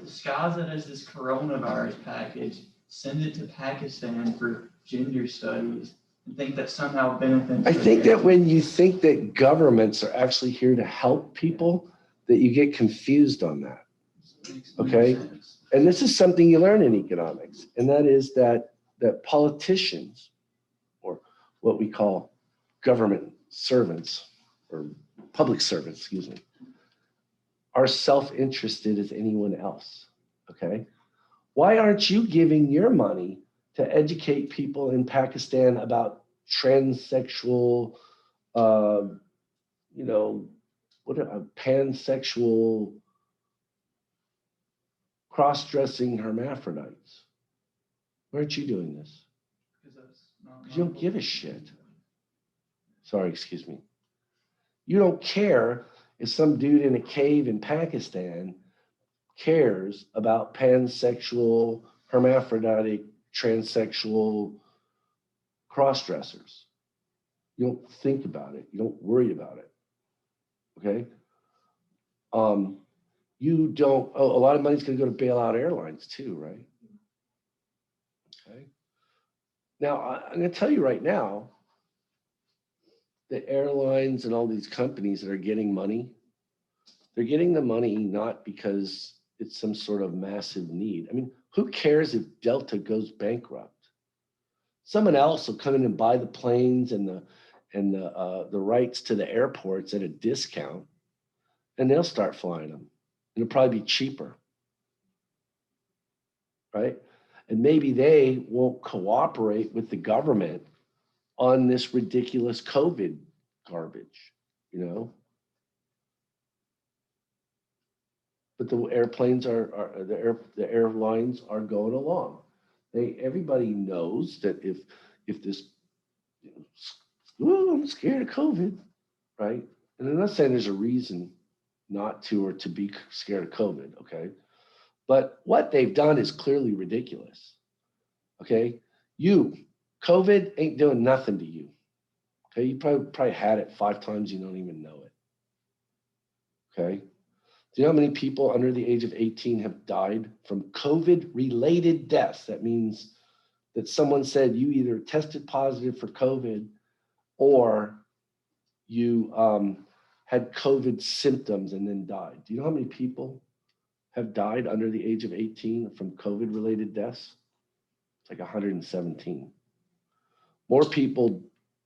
disguise it as this coronavirus package, send it to Pakistan for gender studies, and think that somehow benefits? I think that when you think that governments are actually here to help people, that you get confused on that. Makes no Okay. sense. And this is something you learn in economics, and that is that politicians, or what we call government servants, or public servants, excuse me, are self-interested as anyone else, okay? Why aren't you giving your money to educate people in Pakistan about transsexual, pansexual, cross-dressing hermaphrodites? Why aren't you doing this? Because you don't give a shit. Sorry, excuse me. You don't care if some dude in a cave in Pakistan cares about pansexual, hermaphroditic, transsexual cross-dressers. You don't think about it. You don't worry about it. Okay? You don't, a lot of money's going to go to bail out airlines too, right? Okay. Now, I'm going to tell you right now, the airlines and all these companies that are getting money, they're getting the money not because it's some sort of massive need. I mean, who cares if Delta goes bankrupt? Someone else will come in and buy the planes and the rights to the airports at a discount, and they'll start flying them. It'll probably be cheaper, right? And maybe they won't cooperate with the government on this ridiculous COVID garbage, But the airplanes the airlines are going along. Everybody knows that if this, I'm scared of COVID, right? And I'm not saying there's a reason not to or to be scared of COVID, okay? But what they've done is clearly ridiculous, okay? COVID ain't doing nothing to you, okay? You probably had it 5 times, you don't even know it, okay? Do you know how many people under the age of 18 have died from COVID-related deaths? That means that someone said you either tested positive for COVID or you had COVID symptoms and then died. Do you know how many people have died under the age of 18 from COVID-related deaths? It's like 117. More people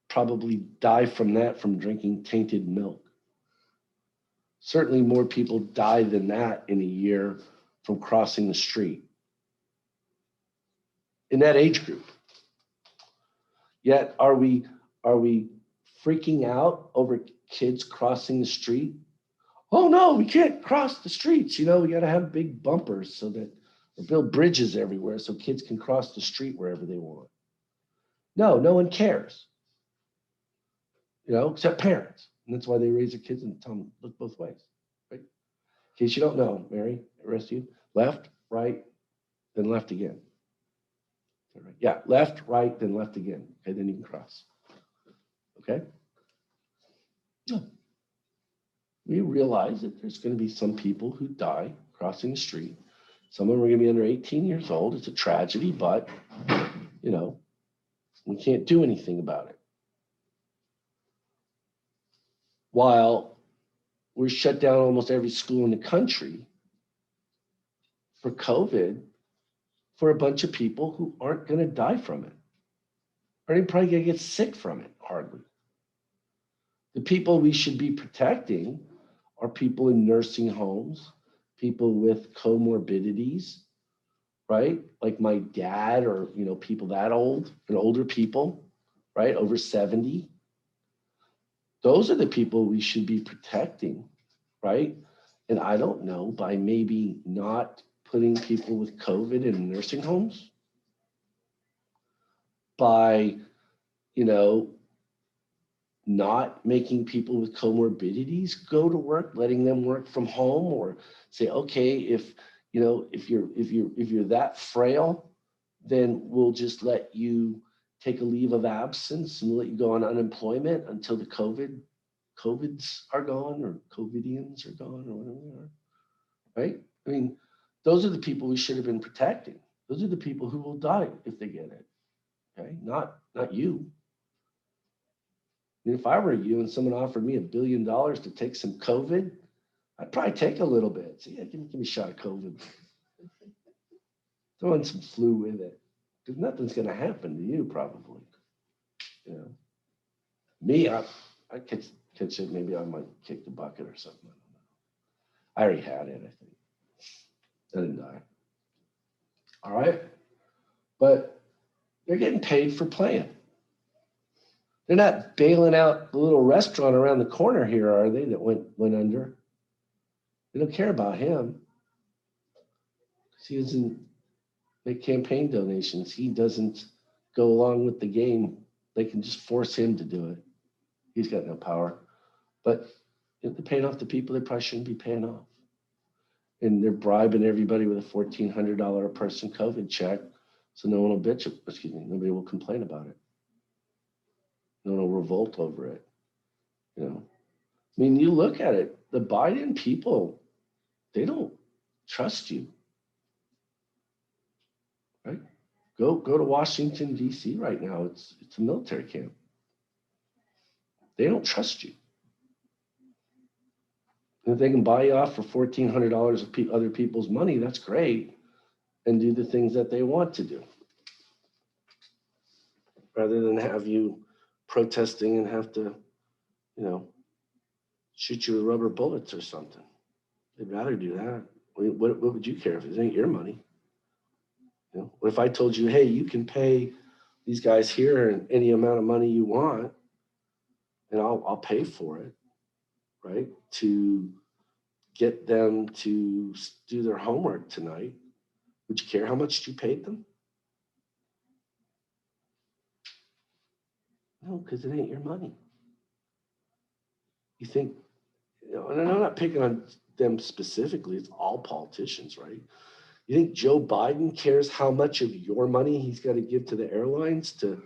probably die from that from drinking tainted milk. Certainly more people die than that in a year from crossing the street in that age group. Yet are we freaking out over kids crossing the street? Oh no, we can't cross the streets. We got to have big bumpers or build bridges everywhere so kids can cross the street wherever they want. No, no one cares. Except parents. And that's why they raise their kids and tell them, look both ways. Right? In case you don't know, Mary, the rest of you, left, right, then left again. Yeah, left, right, then left again. Okay, then you can cross. Okay? We realize that there's going to be some people who die crossing the street. Some of them are going to be under 18 years old. It's a tragedy, but, we can't do anything about it. While we're shut down almost every school in the country for COVID, for a bunch of people who aren't going to die from it. Aren't even probably going to get sick from it, hardly. The people we should be protecting are people in nursing homes, people with comorbidities, right? Like my dad or, people that old and older people, right? Over 70. Those are the people we should be protecting, right? And I don't know, by maybe not putting people with COVID in nursing homes, by, not making people with comorbidities go to work, letting them work from home, or say, okay, if you're that frail, then we'll just let you take a leave of absence and let you go on unemployment until the COVIDs are gone, or COVIDians are gone, or whatever they are, right? I mean, those are the people we should have been protecting. Those are the people who will die if they get it, okay? Not you. I mean, if I were you and someone offered me $1 billion to take some COVID, I'd probably take a little bit. So yeah, give me a shot of COVID. Throw in some flu with it. Because nothing's going to happen to you, probably. Me, I catch it. Maybe I might kick the bucket or something. I don't know. I already had it, I think. I didn't die. All right? But they're getting paid for playing. They're not bailing out the little restaurant around the corner here, are they, that went under? They don't care about him. Because he doesn't make campaign donations. He doesn't go along with the game. They can just force him to do it. He's got no power. But if they're paying off the people they probably shouldn't be paying off. And they're bribing everybody with a $1,400 a person COVID check, so no one will nobody will complain about it. No one will revolt over it. I mean, you look at it, the Biden people, they don't trust you. Right? Go to Washington, D.C. right now. It's a military camp. They don't trust you. And if they can buy you off for $1,400 of other people's money, that's great, and do the things that they want to do, rather than have you protesting and have to, shoot you with rubber bullets or something. They'd rather do that. What would you care if it ain't your money? What if I told you, hey, you can pay these guys here any amount of money you want, and I'll pay for it, right? To get them to do their homework tonight. Would you care how much you paid them? No, because it ain't your money. You think, and I'm not picking on them specifically, it's all politicians, right? You think Joe Biden cares how much of your money he's got to give to the airlines to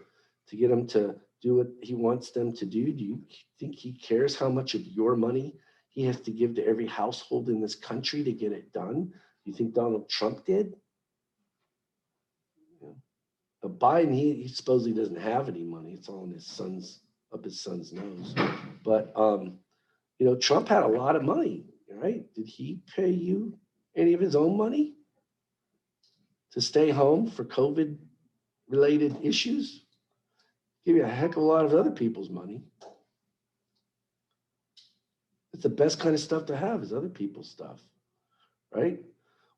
get them to do what he wants them to do? Do you think he cares how much of your money he has to give to every household in this country to get it done? You think Donald Trump did? But Biden, he supposedly doesn't have any money. It's all in his son's nose. But Trump had a lot of money, right? Did he pay you any of his own money to stay home for COVID-related issues? Give you a heck of a lot of other people's money. It's the best kind of stuff to have, is other people's stuff, right?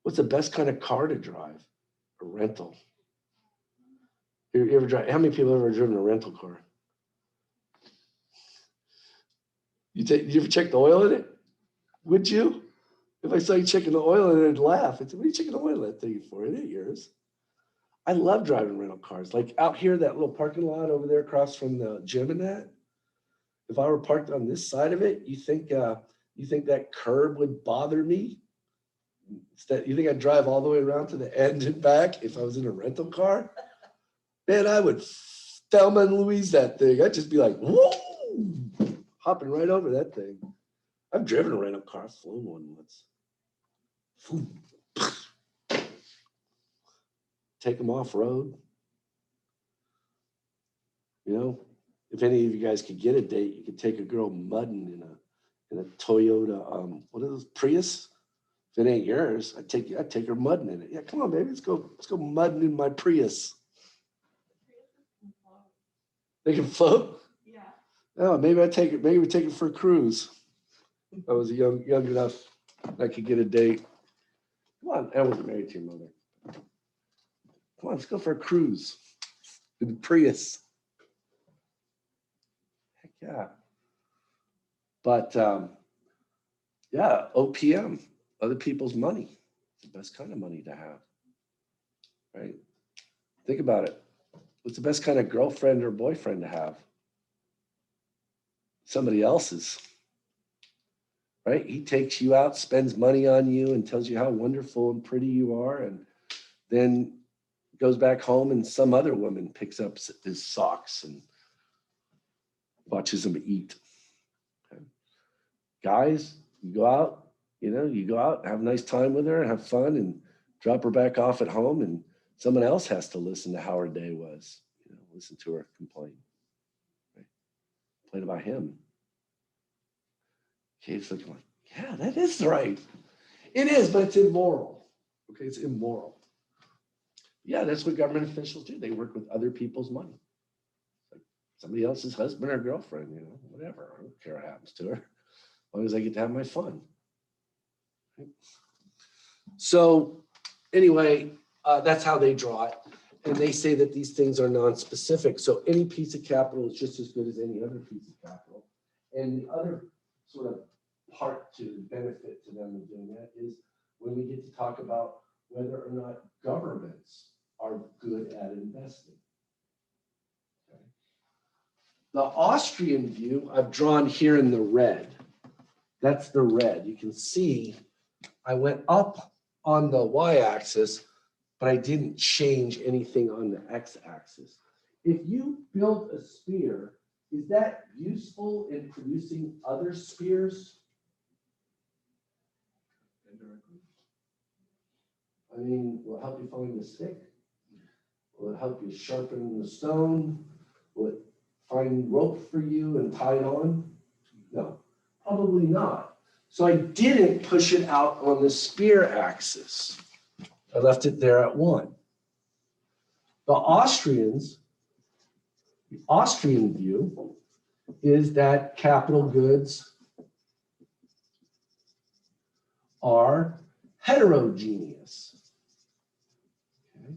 What's the best kind of car to drive? A rental. You ever drive? How many people have ever driven a rental car? You ever check the oil in it? Would you? If I saw you checking the oil in it, I'd laugh. I'd say, what are you checking the oil in that thing for? It ain't yours. I love driving rental cars. Like out here, that little parking lot over there across from the gym and that. If I were parked on this side of it, you think that curb would bother me? You think I'd drive all the way around to the end and back if I was in a rental car? Man, I would Thelma and Louise that thing. I'd just be like, whoa, hopping right over that thing. I've driven a rental car. I've flown one once. Take them off road. You know, if any of you guys could get a date, you could take a girl mudding in a Toyota, what are those, Prius? If it ain't yours, I'd take her mudding in it. Yeah, come on, baby, let's go mudding in my Prius. They can float? Yeah. Oh, maybe we take it for a cruise. I was young enough I could get a date. Come on, I wasn't married to your mother. Come on, let's go for a cruise in the Prius. Heck yeah. But yeah, OPM, other people's money. It's the best kind of money to have, right? Think about it. What's the best kind of girlfriend or boyfriend to have? Somebody else's, right? He takes you out, spends money on you, and tells you how wonderful and pretty you are, and then goes back home and some other woman picks up his socks and watches him eat. Okay. Guys, you go out, have a nice time with her, have fun, and drop her back off at home, and someone else has to listen to how her day was. Listen to her complain. Right? Complain about him. Kate's looking like, yeah, that is right. It is, but it's immoral. Okay, it's immoral. Yeah, that's what government officials do. They work with other people's money. Like somebody else's husband or girlfriend, whatever. I don't care what happens to her. As long as I get to have my fun. Right? So anyway, that's how they draw it. And they say that these things are non-specific. So any piece of capital is just as good as any other piece of capital. And the other sort of part to benefit to them of doing that is when we get to talk about whether or not governments are good at investing. Okay. The Austrian view I've drawn here in the red. That's the red. You can see I went up on the y-axis, but I didn't change anything on the x-axis. If you build a spear, is that useful in producing other spears? I mean, will it help you find the stick? Will it help you sharpen the stone? Will it find rope for you and tie it on? No, probably not. So I didn't push it out on the spear axis. I left it there at 1. The Austrian view is that capital goods are heterogeneous. Okay.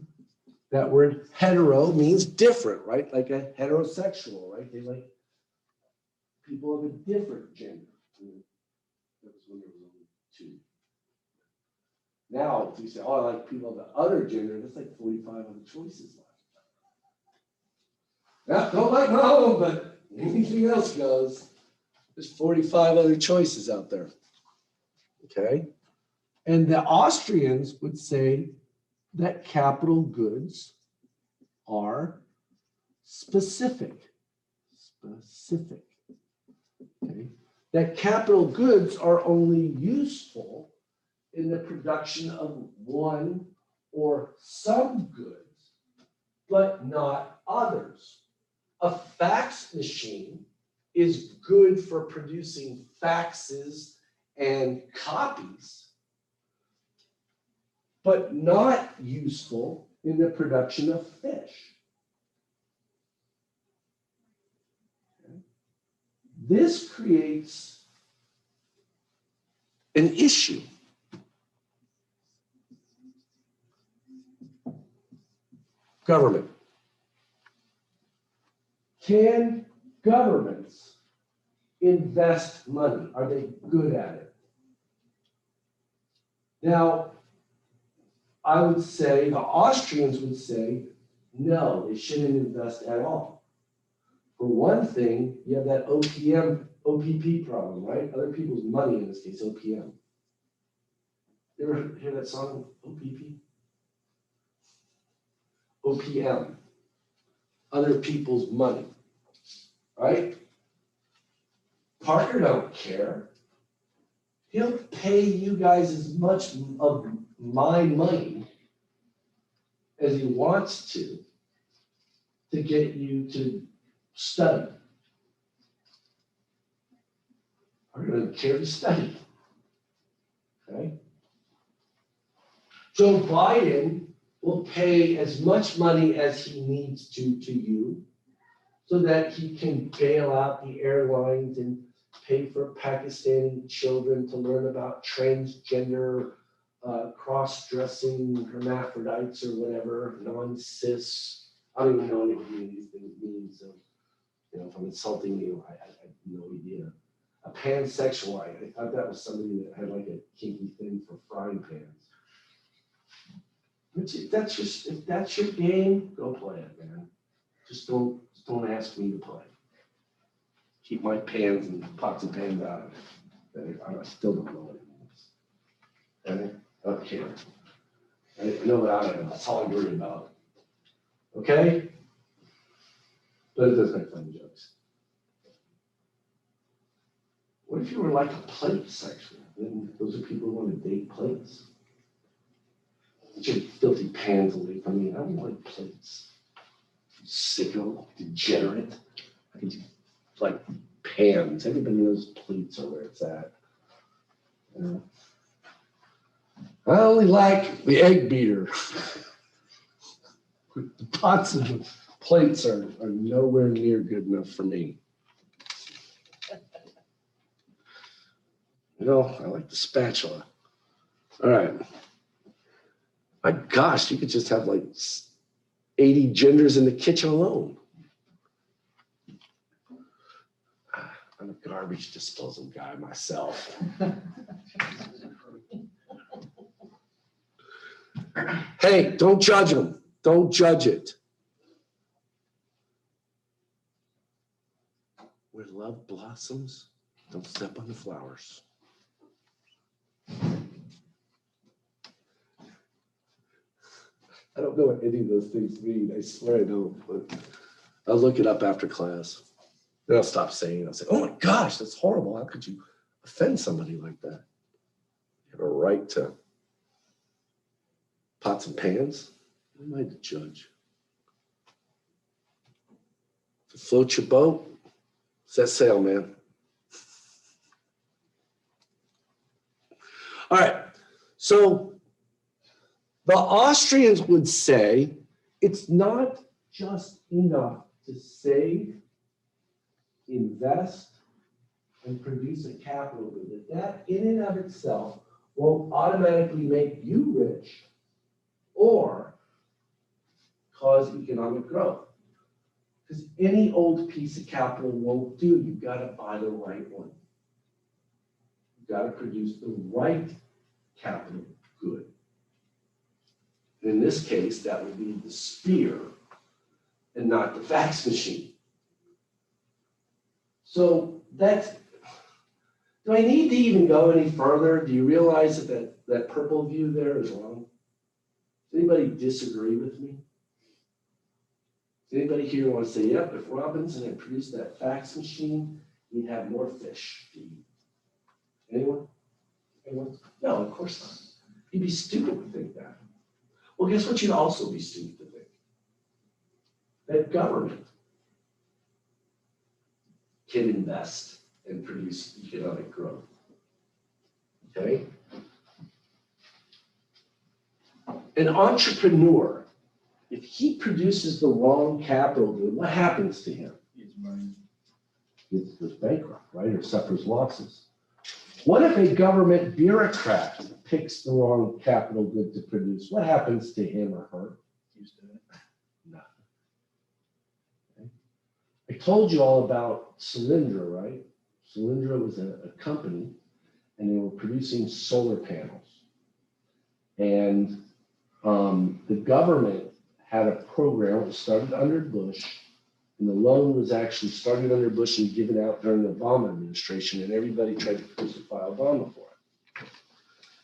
That word hetero means different, right? Like a heterosexual, right? They like people of a different gender. That was when there was only 2. Now, if you say, oh, I like people of the other gender, that's like 45 other choices left. Yeah, don't like my own, but anything else goes. There's 45 other choices out there. Okay? And the Austrians would say that capital goods are specific. Specific. Okay? That capital goods are only useful in the production of one or some goods, but not others. A fax machine is good for producing faxes and copies, but not useful in the production of fish. Okay. This creates an issue. Government. Can governments invest money? Are they good at it? Now, I would say, the Austrians would say, no, they shouldn't invest at all. For one thing, you have that OPP problem, right? Other people's money, in this case, OPM. You ever hear that song, OPP? OPM. Other people's money, right? Parker don't care. He'll pay you guys as much of my money as he wants to get you to study. Parker doesn't care to study. Okay? Joe Biden will pay as much money as he needs to you so that he can bail out the airlines and pay for Pakistani children to learn about transgender, cross-dressing hermaphrodites or whatever, non-cis. I don't even know what any of these things mean, so if I'm insulting you, I have no idea. A pansexual, I thought that was somebody that had like a kinky thing for frying pans. If that's your game, go play it, man. Just don't ask me to play. Keep my pans and pots and pans out of it. I still don't know what it means. I don't care. I know what I am. That's all I worry about. Okay? But it does make funny jokes. What if you were like a plate section? Then those are people who want to date plates. Get your filthy pans away from me. I don't like plates. Sicko, degenerate. I can do like pans. Everybody knows plates are where it's at. I only like the egg beater. The pots and the plates are nowhere near good enough for me. I like the spatula. All right. My gosh, you could just have like 80 genders in the kitchen alone. I'm a garbage disposal guy myself. Hey, don't judge them. Don't judge it. Where love blossoms, don't step on the flowers. I don't know what any of those things mean. I swear I don't, but I'll look it up after class. Then I'll stop saying it. I'll say, oh my gosh, that's horrible. How could you offend somebody like that? You have a right to pots and pans. Who am I to judge? To float your boat, set sail, man. All right, so the Austrians would say it's not just enough to save, invest, and produce a capital good. That in and of itself won't automatically make you rich or cause economic growth. Because any old piece of capital won't do. You've got to buy the right one. You've got to produce the right capital good. In this case, that would be the spear and not the fax machine. So that's, do I need to even go any further? Do you realize that purple view there is wrong? Does anybody disagree with me? Does anybody here want to say, yep, if Robinson had produced that fax machine, we'd have more fish to eat? Anyone? Anyone? No, of course not. You'd be stupid to think that. Well, guess what you'd also be stupid to think? That government can invest and produce economic growth. Okay? An entrepreneur, if he produces the wrong capital good, what happens to him? He goes bankrupt, right? Or suffers losses. What if a government bureaucrat picks the wrong capital good to produce? What happens to him or her? Nothing. Okay. I told you all about Solyndra, right? Solyndra was a company, and they were producing solar panels. And the government had a program that started under Bush, and the loan was actually started under Bush and given out during the Obama administration, and everybody tried to crucify Obama for it.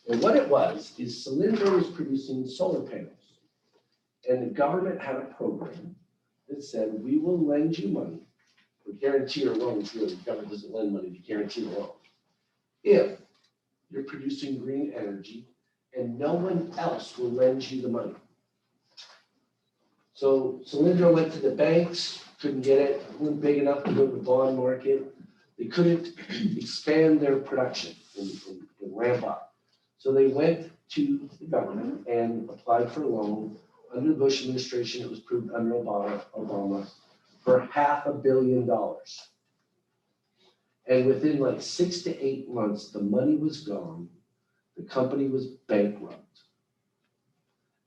And what it was is Solyndra was producing solar panels, and the government had a program that said, we will lend you money, or guarantee your loans, really, the government doesn't lend money, to guarantee the loan, if you're producing green energy and no one else will lend you the money. So Solyndra went to the banks, couldn't get it, weren't big enough to go to the bond market. They couldn't expand their production and ramp up. So they went to the government and applied for a loan. Under the Bush administration, it was approved under Obama for $500 million. And within like 6 to 8 months, the money was gone. The company was bankrupt.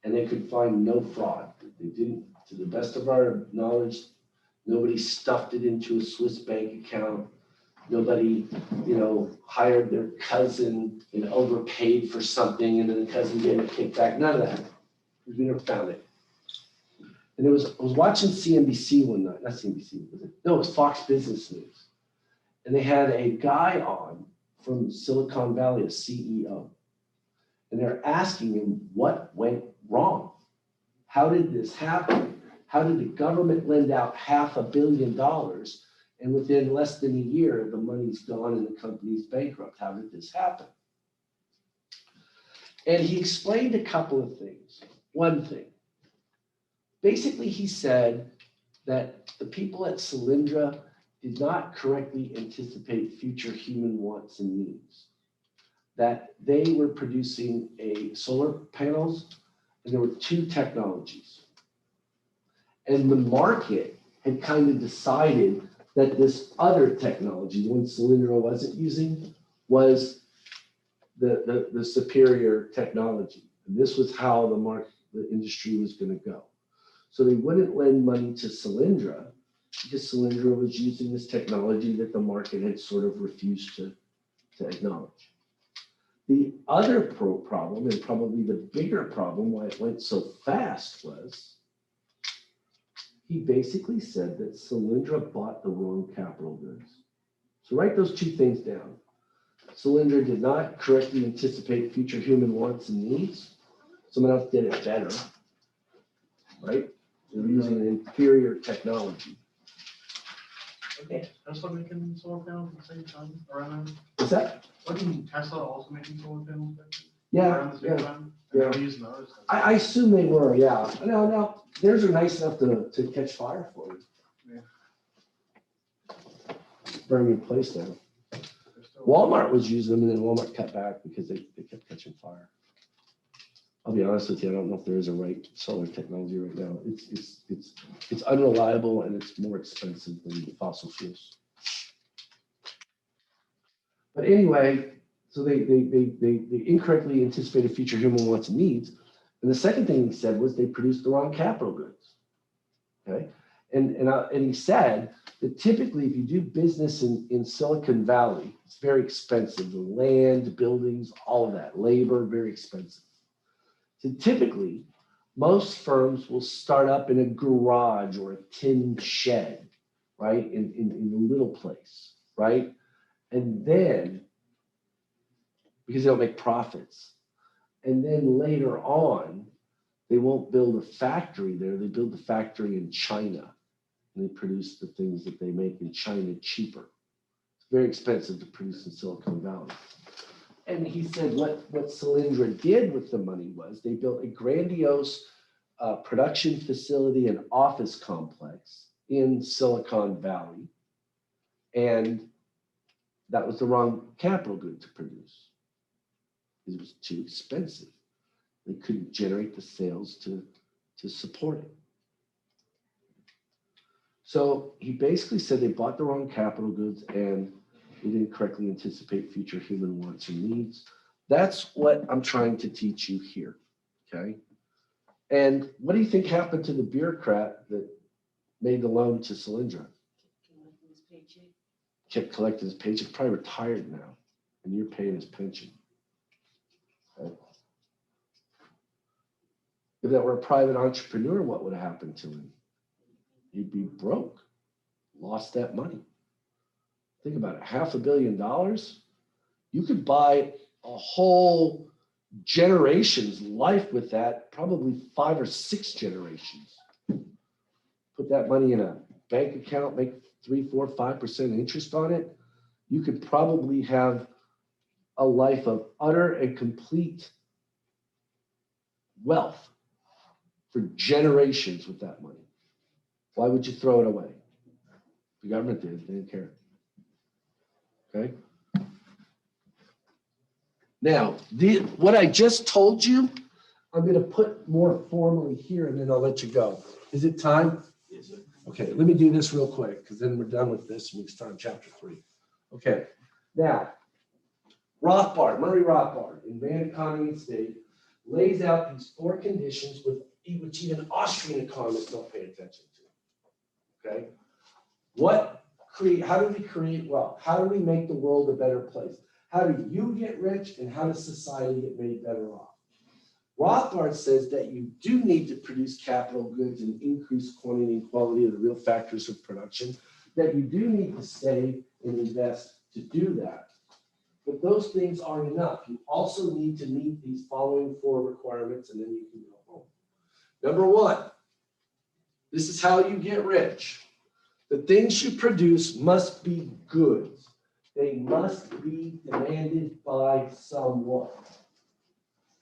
And they could find no fraud. They didn't, to the best of our knowledge, nobody stuffed it into a Swiss bank account. Nobody, hired their cousin and overpaid for something and then the cousin gave a kickback. None of that. We never found it. And I was watching CNBC one night, not CNBC, was it? No, it was Fox Business News. And they had a guy on from Silicon Valley, a CEO. And they're asking him what went wrong. How did this happen? How did the government lend out $500 million and within less than a year, the money's gone and the company's bankrupt? How did this happen? And he explained a couple of things. One thing, basically he said that the people at Solyndra did not correctly anticipate future human wants and needs. That they were producing solar panels and there were 2 technologies. And the market had kind of decided that this other technology, the one Solyndra wasn't using, was the superior technology. And this was how the industry was going to go. So they wouldn't lend money to Solyndra because Solyndra was using this technology that the market had sort of refused to acknowledge. The other problem, and probably the bigger problem why it went so fast, was he basically said that Solyndra bought the wrong capital goods. So write those 2 things down. Solyndra did not correctly anticipate future human wants and needs. Someone else did it better, right? They were using an inferior technology. Okay, Tesla making solar panels at the same time around? Is that? Wasn't Tesla also making solar panels back then? Yeah, Around the same yeah. time? Yeah. And they were using those. I assume they were, yeah. No, theirs are nice enough to catch fire for you. Yeah. Burning in place now. They're still- Walmart was using them and then Walmart cut back because they kept catching fire. I'll be honest with you, I don't know if there is a right solar technology right now. It's unreliable and it's more expensive than fossil fuels. But anyway, so they incorrectly anticipated future human wants and needs. And the second thing he said was they produced the wrong capital goods. Okay, and he said that typically if you do business in Silicon Valley, it's very expensive. The land, buildings, all of that, labor, very expensive. So typically, most firms will start up in a garage or a tin shed, right, in a little place, right? And then, because they don't make profits, and then later on, they won't build a factory there. They build the factory in China, and they produce the things that they make in China cheaper. It's very expensive to produce in Silicon Valley. And he said what Solyndra did with the money was they built a grandiose production facility and office complex in Silicon Valley. And that was the wrong capital good to produce. It was too expensive. They couldn't generate the sales to support it. So he basically said they bought the wrong capital goods and they didn't correctly anticipate future human wants or needs. That's what I'm trying to teach you here, okay? And what do you think happened to the bureaucrat that made the loan to Solyndra? Collecting his paycheck. Kept collecting his paycheck, probably retired now, and you're paying his pension. Okay. If that were a private entrepreneur, what would have happened to him? He'd be broke, lost that money. Think about it, $500 million. You could buy a whole generation's life with that, probably 5 or 6 generations. Put that money in a bank account, make 3, 4, 5% interest on it. You could probably have a life of utter and complete wealth for generations with that money. Why would you throw it away? The government did, they didn't care. Okay? Now, what I just told you, I'm going to put more formally here and then I'll let you go. Is it time? Yes, sir. Okay, let me do this real quick because then we're done with this and we can start on chapter 3. Okay, now, Murray Rothbard in Man, Economy, and State lays out these 4 conditions which even Austrian economists don't pay attention to. Okay, how do we create wealth? How do we make the world a better place? How do you get rich and how does society get made better off? Rothbard says that you do need to produce capital goods and increase quantity and quality of the real factors of production, that you do need to save and invest to do that. But those things aren't enough. You also need to meet these following 4 requirements and then you can go home. Number 1, this is how you get rich. The things you produce must be goods. They must be demanded by someone.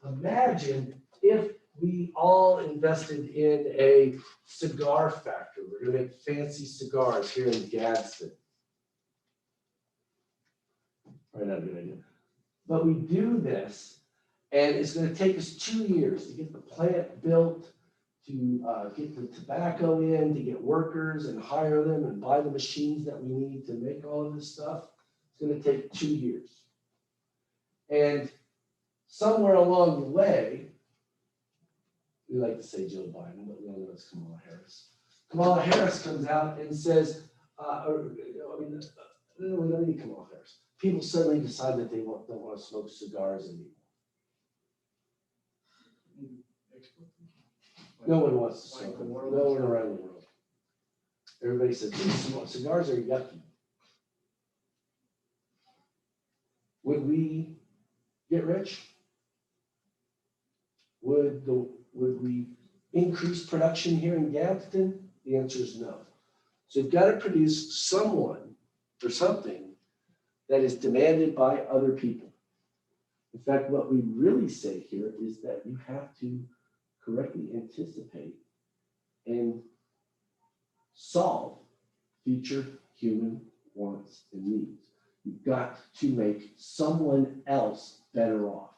Imagine if we all invested in a cigar factory. We're going to make fancy cigars here in Gadsden. Probably not a good idea. But we do this, and it's going to take us 2 years to get the plant built, to get the tobacco in, to get workers and hire them and buy the machines that we need to make all of this stuff. It's going to take 2 years. And somewhere along the way, we like to say Joe Biden, but we all know it's Kamala Harris. Kamala Harris comes out and says, we don't need Kamala Harris. People suddenly decide that they don't want to smoke cigars anymore. No one wants to smoke them. No one around the world. Everybody says, cigars are yucky. Would we get rich? Would we increase production here in Gadsden? The answer is no. So you've got to produce someone or something that is demanded by other people. In fact, what we really say here is that you have to correctly anticipate and solve future human wants and needs. You've got to make someone else better off.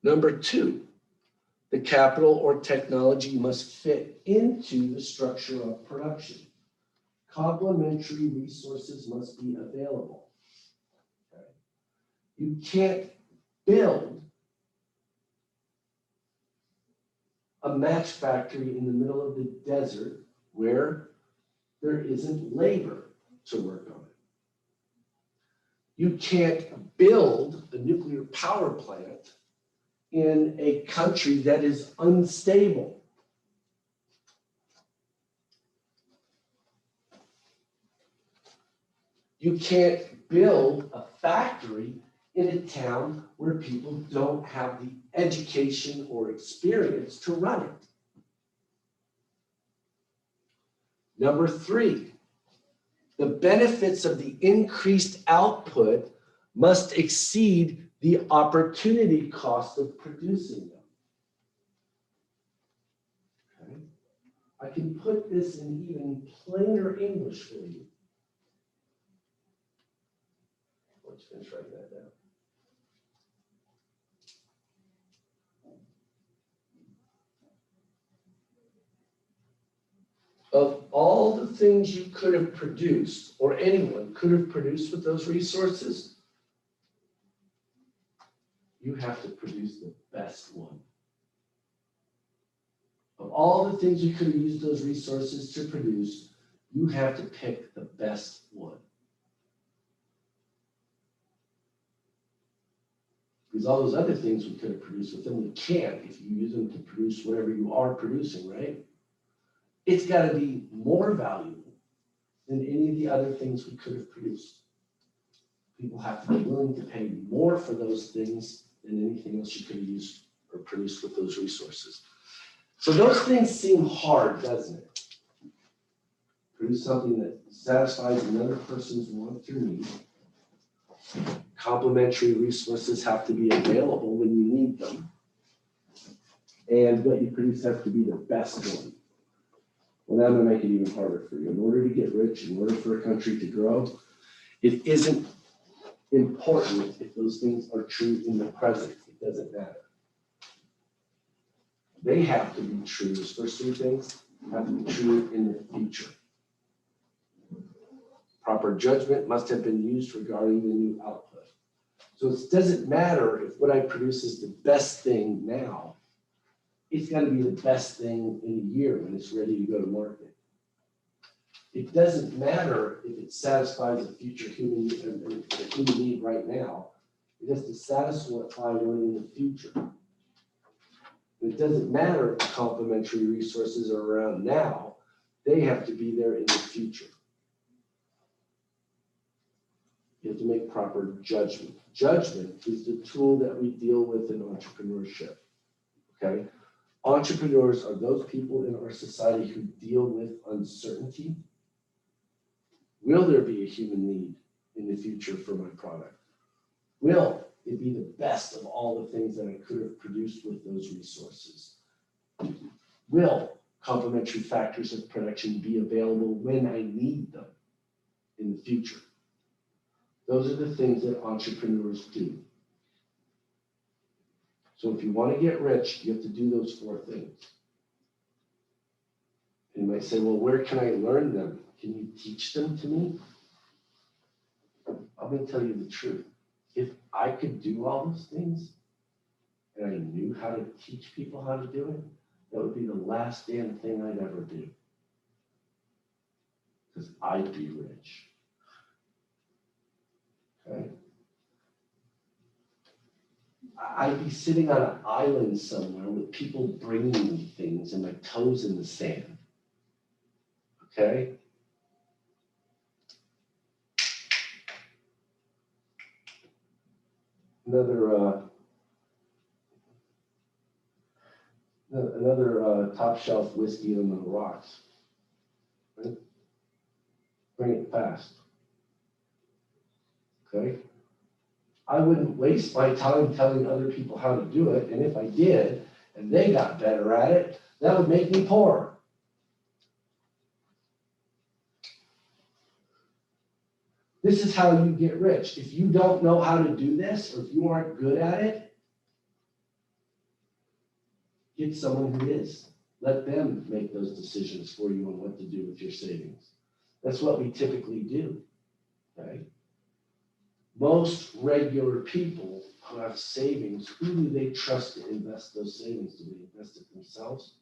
Number 2, the capital or technology must fit into the structure of production. Complementary resources must be available. Okay. You can't build a match factory in the middle of the desert where there isn't labor to work on it. You can't build a nuclear power plant in a country that is unstable. You can't build a factory in a town where people don't have the education or experience to run it. Number 3, the benefits of the increased output must exceed the opportunity cost of producing them. Okay. I can put this in even plainer English for you. Let's finish writing that down. Of all the things you could have produced, or anyone could have produced with those resources, you have to produce the best one. Of all the things you could have used those resources to produce, you have to pick the best one. Because all those other things we could have produced with them, we can't if you use them to produce whatever you are producing, right? It's gotta be more valuable than any of the other things we could have produced. People have to be willing to pay more for those things than anything else you could have used or produced with those resources. So those things seem hard, doesn't it? Produce something that satisfies another person's want or need. Complementary resources have to be available when you need them. And what you produce has to be the best one. Well, now I'm gonna make it even harder for you. In order to get rich, in order for a country to grow, it isn't important if those things are true in the present. It doesn't matter. They have to be true. Those first three things have to be true in the future. Proper judgment must have been used regarding the new output. So it doesn't matter if what I produce is the best thing now. It's got to be the best thing in a year when it's ready to go to market. It doesn't matter if it satisfies a future human need right now. It has to satisfy one in the future. It doesn't matter if the complementary resources are around now. They have to be there in the future. You have to make proper judgment. Judgment is the tool that we deal with in entrepreneurship, okay? Entrepreneurs are those people in our society who deal with uncertainty. Will there be a human need in the future for my product? Will it be the best of all the things that I could have produced with those resources? Will complementary factors of production be available when I need them in the future? Those are the things that entrepreneurs do. So if you want to get rich, you have to do those four things. And you might say, well, where can I learn them? Can you teach them to me? I'm going to tell you the truth. If I could do all those things and I knew how to teach people how to do it, that would be the last damn thing I'd ever do. Because I'd be rich. Okay? I'd be sitting on an island somewhere with people bringing me things and my toes in the sand. Okay? Another top shelf whiskey on the rocks. Right? Bring it fast. Okay? I wouldn't waste my time telling other people how to do it, and if I did, and they got better at it, that would make me poor. This is how you get rich. If you don't know how to do this, or if you aren't good at it, get someone who is. Let them make those decisions for you on what to do with your savings. That's what we typically do, okay? Most regular people who have savings, who do they trust to invest those savings? Do they invest it themselves?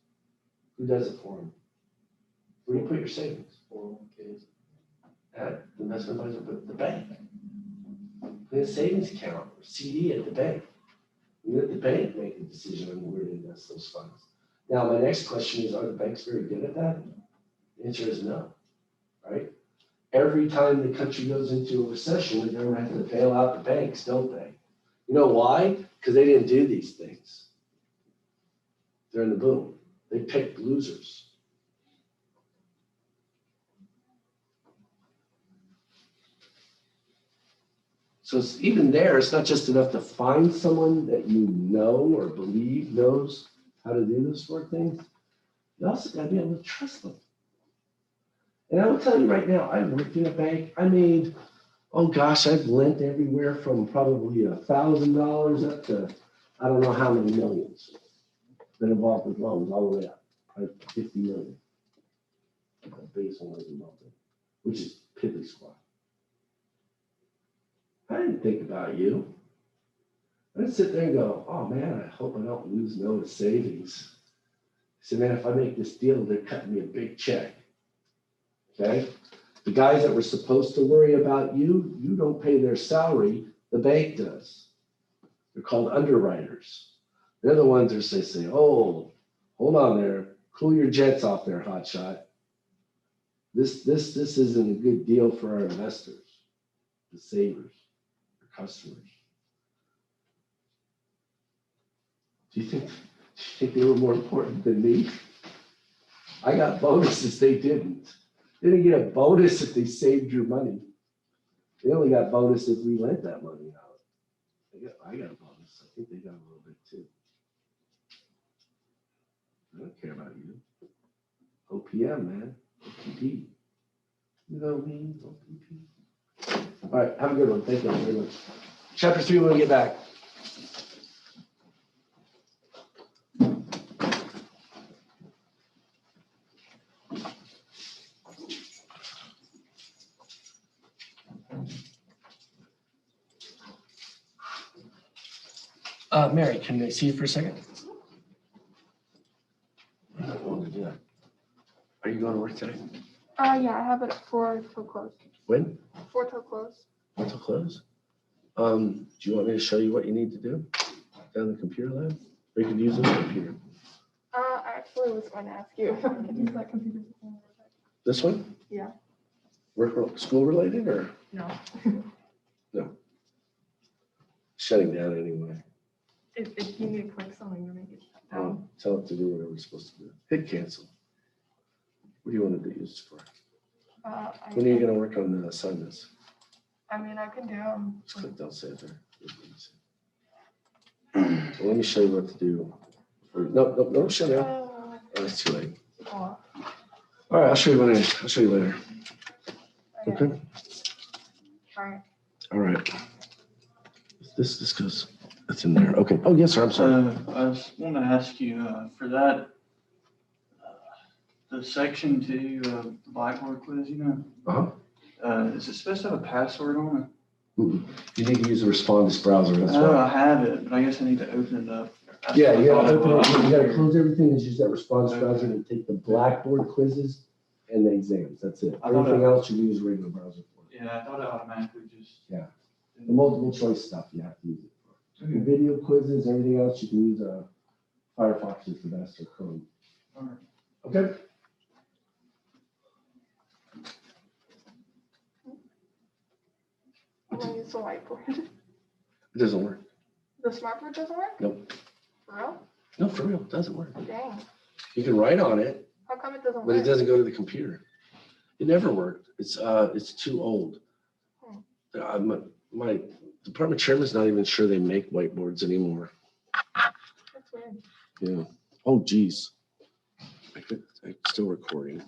Who does it for them? Where do you put your savings? 401ks. At the investment advisor, but the bank. Put a savings account or CD at the bank. You let the bank make the decision on where to invest those funds. Now, my next question is, are the banks very good at that? The answer is no, right? Every time the country goes into a recession, they're going to have to bail out the banks, don't they? You know why? Because they didn't do these things. During the boom, they picked losers. So even there, it's not just enough to find someone that you know or believe knows how to do those four things. You also got to be able to trust them. And I will tell you right now, I worked in a bank. I made, oh gosh, I've lent everywhere from probably $1,000 up to I don't know how many millions. Been involved with loans all the way up, probably 50 million. The biggest one was involved in, which is piddly squat. I didn't think about you. I didn't sit there and go, oh man, I hope I don't lose no savings. I said, man, if I make this deal, they're cutting me a big check. Okay? The guys that were supposed to worry about you, you don't pay their salary, the bank does. They're called underwriters. They're the ones that say, oh, hold on there, cool your jets off there, hotshot. This isn't a good deal for our investors, the savers, our customers. Do you think they were more important than me? I got bonuses, they didn't. They didn't get a bonus if they saved your money. They only got bonus if we lent that money out. I got a bonus. I think they got a little bit too. I don't care about you. OPM, man. OPP. You know me, OPP. All right, have a good one. Thank you very much. Chapter 3 when we get back. Mary, can I see you for a second? I don't want to do that. Are you going to work today? Yeah, I have it at 4 till close. When? 4 till close. Until close? Do you want me to show you what you need to do down in the computer lab? Or you can use this computer. I actually was going to ask you if I could use that computer. This one? Yeah. Work school related or No. no? Shutting down anyway. If you need to click something to make it shut down. Tell it to do whatever it's supposed to do. Hit cancel. What do you want to do this for? When are you going to work on the assignments? I mean, I can do them. Just click don't save there. Well, let me show you what to do. No, shut down. Oh, it's too late. Oh, All right, I'll show you later. Okay. All right. All right. This goes. That's in there. Okay. Oh yes, sir. I'm sorry. I just want to ask you, for that, the section 2 of the Blackboard quiz, is it supposed to have a password on it? You need to use the Respondus browser. That's why. I have it, but I guess I need to open it up. That's Yeah, what I you gotta thought it open it. was. You gotta close everything and use that Respondus browser and take the Blackboard quizzes and the exams. That's it. I thought Everything it- else you use regular browser for. Yeah, I thought it automatically just. Yeah. The multiple choice stuff you have to use it for. The video quizzes, everything else you can use Firefox is the best or Chrome. All right. Okay. I'm gonna use the whiteboard. It doesn't work. The smartboard doesn't work? Nope. For real? No, for real, it doesn't work. Dang. You can write on it, How come it doesn't but it work? doesn't go to the computer. It never worked. It's too old. My department chairman's not even sure they make whiteboards anymore. That's weird. Yeah. Oh, geez. I'm still recording.